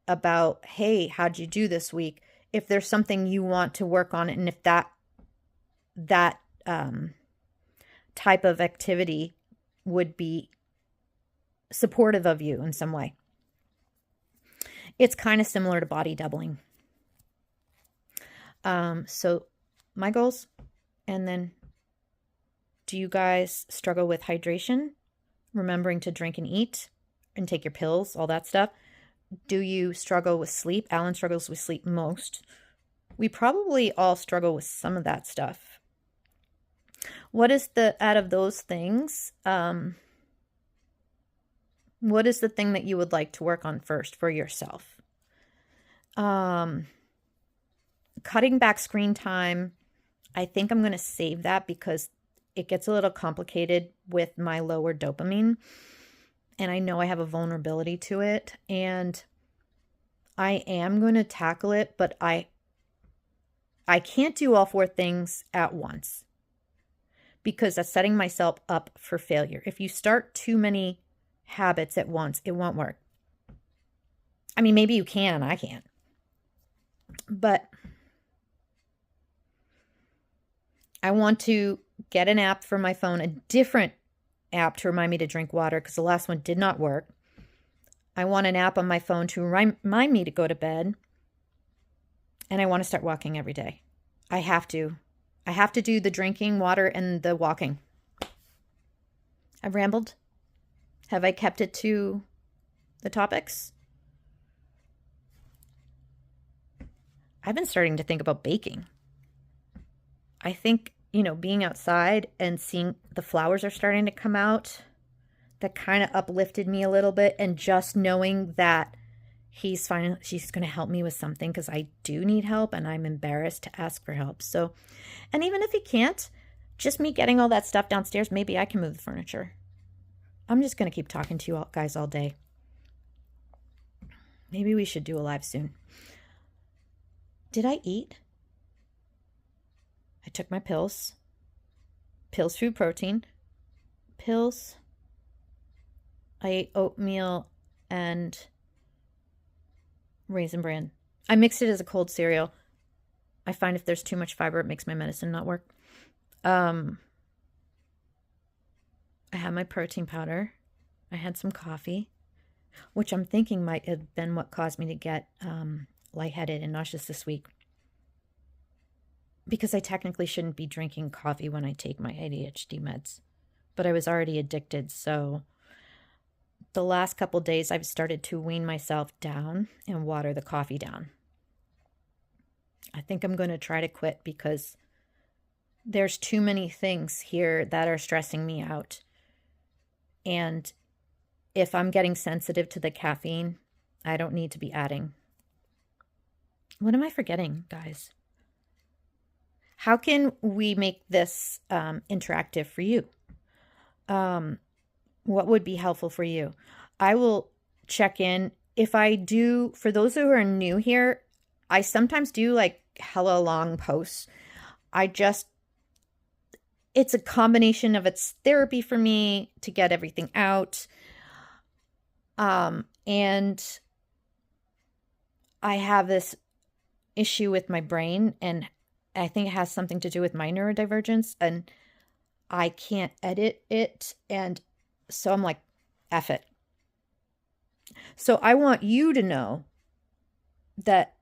about, hey, how'd you do this week? If there's something you want to work on, and if that type of activity would be supportive of you in some way. It's kind of similar to body doubling. So my goals And then, do you guys struggle with hydration? Remembering to drink and eat and take your pills, all that stuff? Do you struggle with sleep? Alan struggles with sleep most. We probably all struggle with some of that stuff. What is out of those things, what is the thing that you would like to work on first for yourself? Cutting back screen time, I think I'm going to save that because it gets a little complicated with my lower dopamine. And I know I have a vulnerability to it. And I am going to tackle it, but I can't do all 4 things at once because that's setting myself up for failure. If you start too many habits at once, it won't work. I mean, maybe you can, I can't. But I want to get an app for my phone, a different app to remind me to drink water because the last one did not work. I want an app on my phone to remind me to go to bed. And I want to start walking every day. I have to. I have to do the drinking water and the walking. I've rambled. Have I kept it to the topics? I've been starting to think about baking. I think, being outside and seeing the flowers are starting to come out, that kind of uplifted me a little bit. And just knowing that she's going to help me with something because I do need help and I'm embarrassed to ask for help. So, and even if he can't, just me getting all that stuff downstairs, maybe I can move the furniture. I'm just going to keep talking to you guys all day. Maybe we should do a live soon. Did I eat? I took my pills. Pills, food, protein. Pills. I ate oatmeal and Raisin Bran. I mixed it as a cold cereal. I find if there's too much fiber, it makes my medicine not work. I had my protein powder. I had some coffee, which I'm thinking might have been what caused me to get lightheaded and nauseous this week. Because I technically shouldn't be drinking coffee when I take my ADHD meds. But I was already addicted, so the last couple days I've started to wean myself down and water the coffee down. I think I'm going to try to quit because there's too many things here that are stressing me out. And if I'm getting sensitive to the caffeine, I don't need to be adding. What am I forgetting, guys? How can we make this interactive for you? What would be helpful for you? I will check in. If I do, for those who are new here, I sometimes do like hella long posts. It's a combination of it's therapy for me to get everything out. And I have this issue with my brain, and I think it has something to do with my neurodivergence, and I can't edit it. And so I'm like, F it. So I want you to know that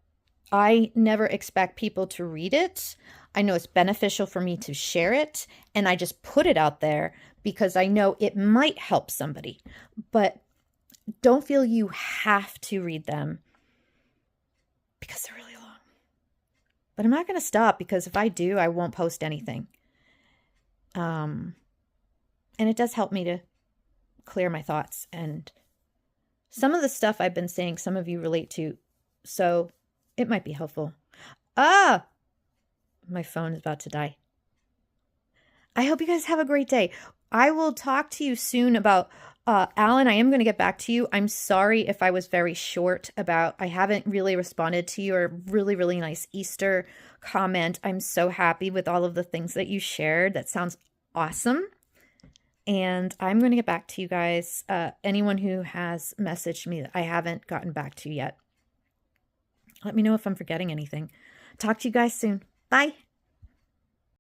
I never expect people to read it. I know it's beneficial for me to share it, and I just put it out there because I know it might help somebody. But don't feel you have to read them because they're really long. But I'm not going to stop because if I do, I won't post anything. And it does help me to clear my thoughts. And some of the stuff I've been saying, some of you relate to. So it might be helpful. My phone is about to die. I hope you guys have a great day. I will talk to you soon about Alan. I am going to get back to you. I'm sorry if I was very short I haven't really responded to your really, really nice Easter comment. I'm so happy with all of the things that you shared. That sounds awesome. And I'm going to get back to you guys. Anyone who has messaged me that I haven't gotten back to yet. Let me know if I'm forgetting anything. Talk to you guys soon. Bye.